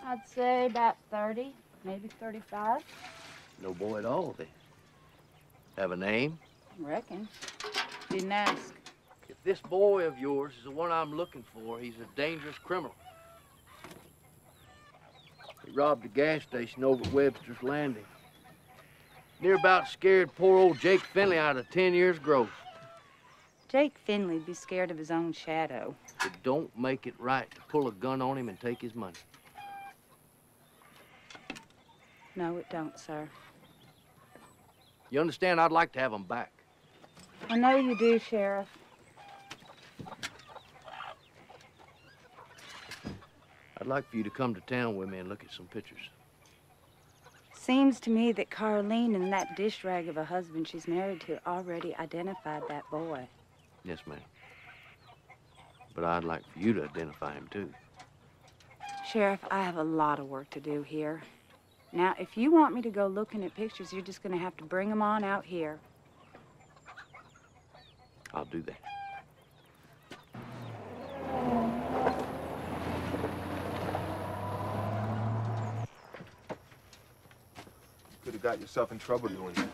I'd say about 30, maybe 35. No boy at all, then. Have a name? Reckon. Didn't ask. If this boy of yours is the one I'm looking for, he's a dangerous criminal. He robbed a gas station over at Webster's Landing. Near about scared poor old Jake Finley out of 10 years' growth. Jake Finley'd be scared of his own shadow. It don't make it right to pull a gun on him and take his money. No, it don't, sir. You understand, I'd like to have him back. I know you do, Sheriff. I'd like for you to come to town with me and look at some pictures. Seems to me that Carlene and that dish rag of a husband she's married to already identified that boy. Yes, ma'am. But I'd like for you to identify him, too. Sheriff, I have a lot of work to do here. Now, if you want me to go looking at pictures, you're just going to have to bring them on out here. I'll do that. Could have got yourself in trouble doing that.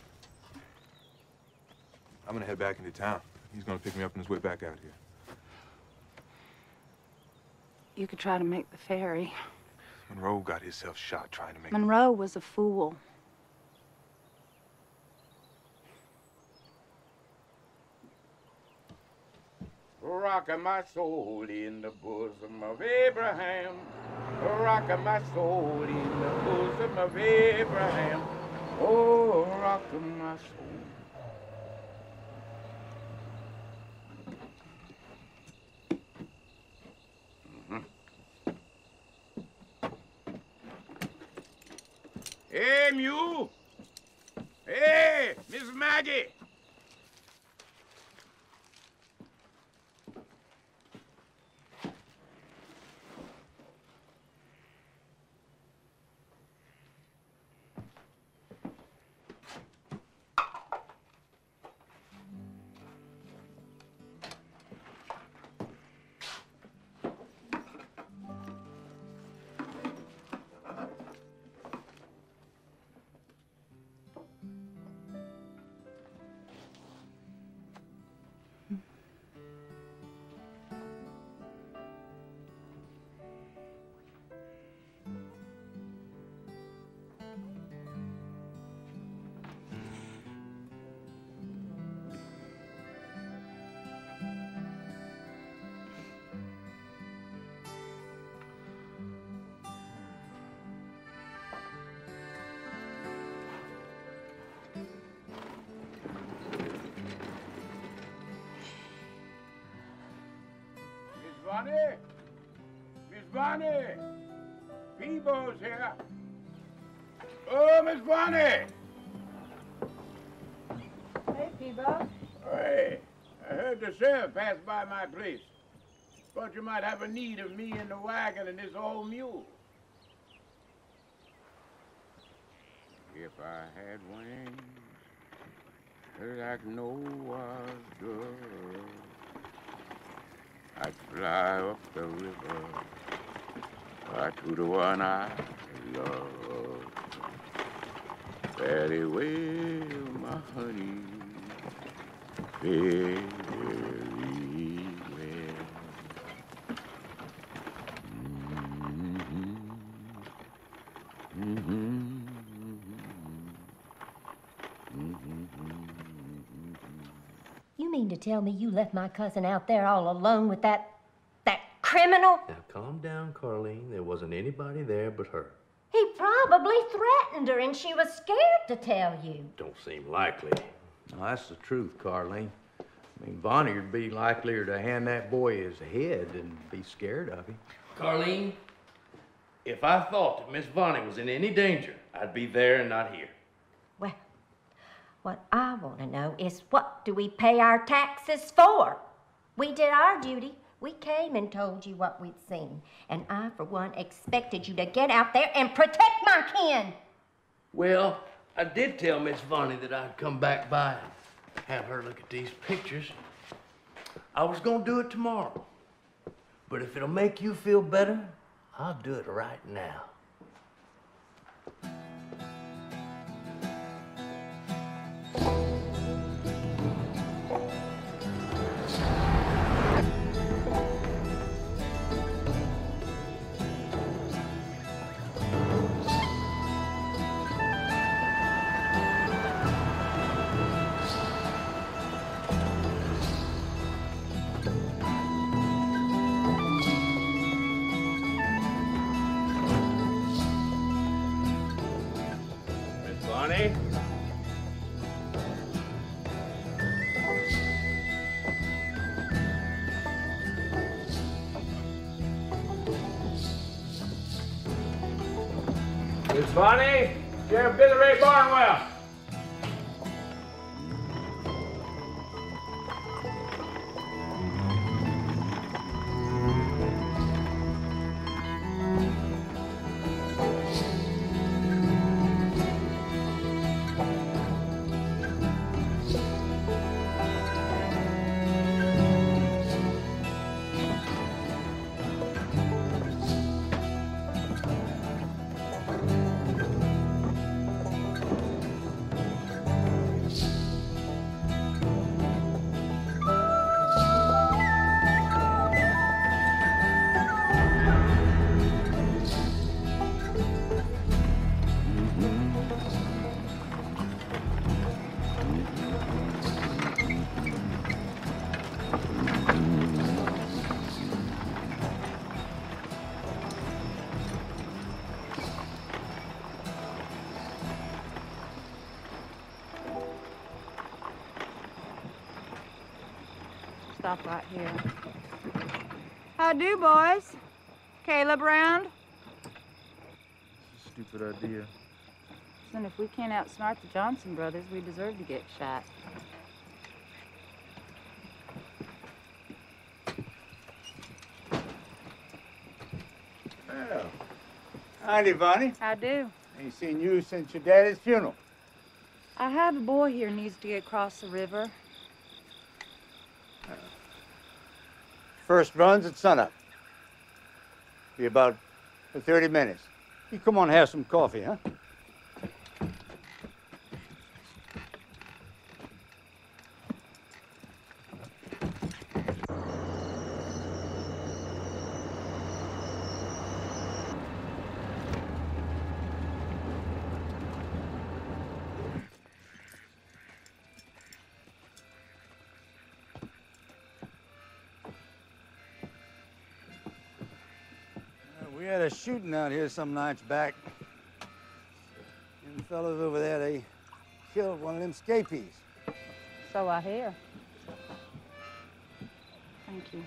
I'm gonna head back into town. He's gonna pick me up on his way back out here. You could try to make the ferry. Monroe got himself shot trying to make Monroe was a fool. Rockin' my soul in the bosom of Abraham. Rockin' my soul in the bosom of Abraham. Oh, rockin' my soul. Hey, Mule. Hey, Miss Maggie. Bonnie! Miss Bonnie! Peebo's here. Oh, Miss Bonnie! Hey, Peebo. Hey, I heard the sheriff pass by my place. Thought you might have a need of me and the wagon and this old mule. If I had wings like Noah's dove, I'd fly up the river to the one I love. Very well, my honey, very well. You mean to tell me you left my cousin out there all alone with that criminal? Now, calm down, Carlene. There wasn't anybody there but her. He probably threatened her and she was scared to tell you. Don't seem likely. No, that's the truth, Carlene. I mean, Bonnie would be likelier to hand that boy his head than be scared of him. Carlene, if I thought that Miss Bonnie was in any danger, I'd be there and not here. Well, what I want to know is what do we pay our taxes for? We did our duty. We came and told you what we'd seen. And I, for one, expected you to get out there and protect my kin. Well, I did tell Miss Bonnie that I'd come back by and have her look at these pictures. I was gonna do it tomorrow. But if it'll make you feel better, I'll do it right now. Bonnie, Sheriff Billy Ray Barnwell. Stop right here. How do, boys? Caleb round? Stupid idea. And if we can't outsmart the Johnson brothers, we deserve to get shot. Well, howdy, Bonnie. I do. Ain't seen you since your daddy's funeral. I have a boy here needs to get across the river. First runs at sunup. Be about 30 minutes. You come on, have some coffee, huh? We had a shooting out here some nights back. Them fellows over there, they killed one of them scapees. So I hear. Thank you.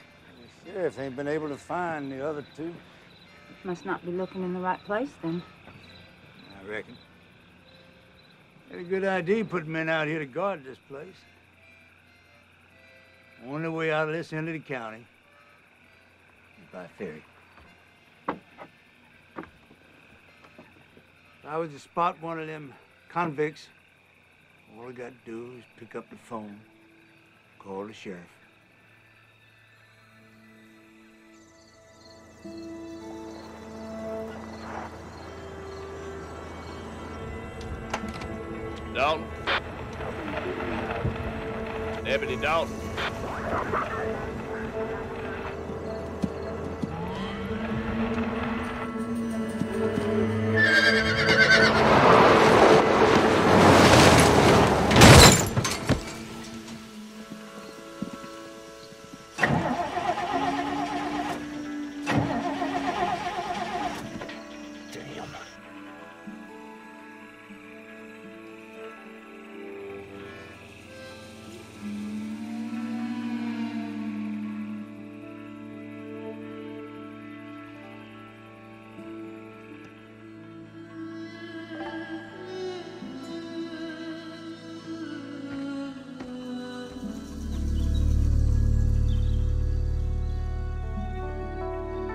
The sheriff ain't been able to find the other two. Must not be looking in the right place then. I reckon. Had a good idea putting men out here to guard this place. Only way out of this end of the county is by ferry. If I was to spot one of them convicts, all I got to do is pick up the phone, call the sheriff. Dalton. Deputy Dalton.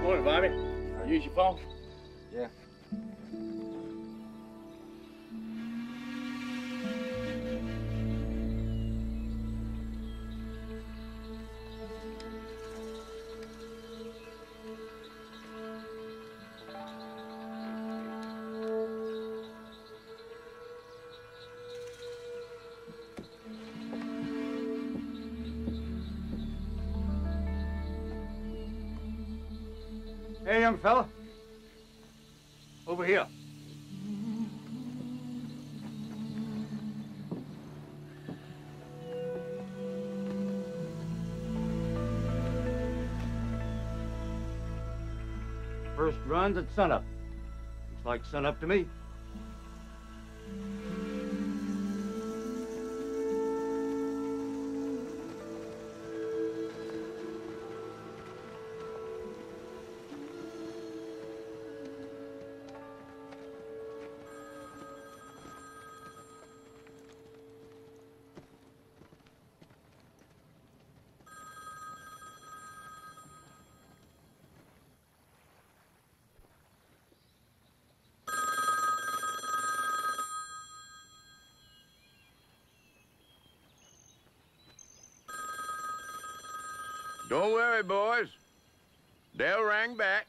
Morning, Bobby. Use your phone? Yeah. Hey, young fella. Over here. First runs at sunup. Looks like sunup to me. Don't worry, boys. They'll rang back.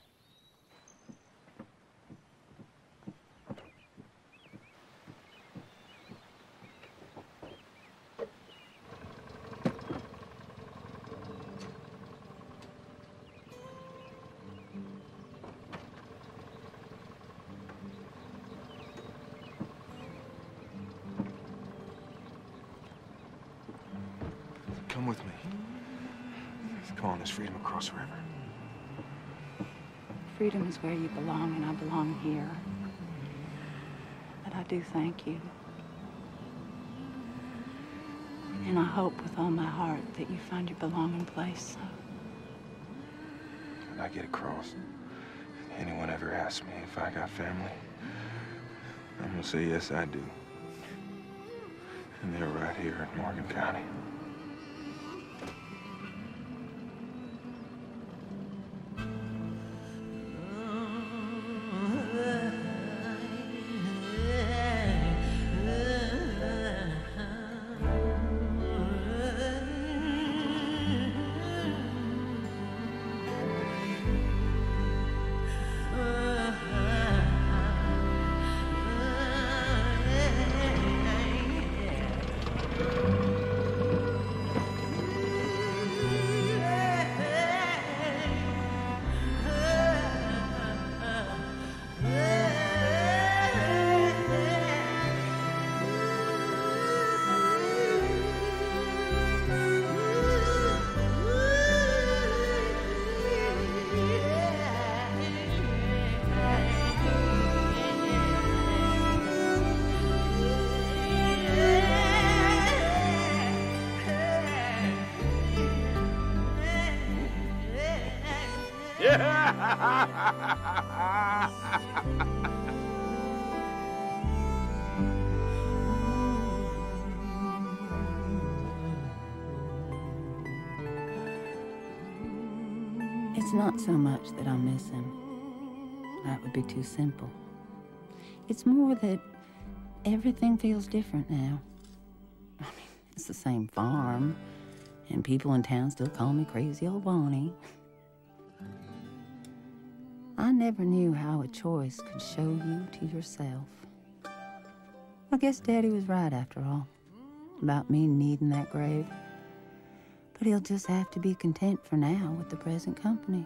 Come with me. Come on, there's freedom across the river. Freedom is where you belong, and I belong here. But I do thank you. And I hope with all my heart that you find your belonging place. When I get across, anyone ever asks me if I got family, I'm gonna say yes, I do. And they're right here in Morgan County. It's not so much that I miss him. That would be too simple. It's more that everything feels different now. I mean, it's the same farm, and people in town still call me crazy old Bonnie. I never knew how a choice could show you to yourself. I guess Daddy was right after all, about me needing that grave. But he'll just have to be content for now with the present company.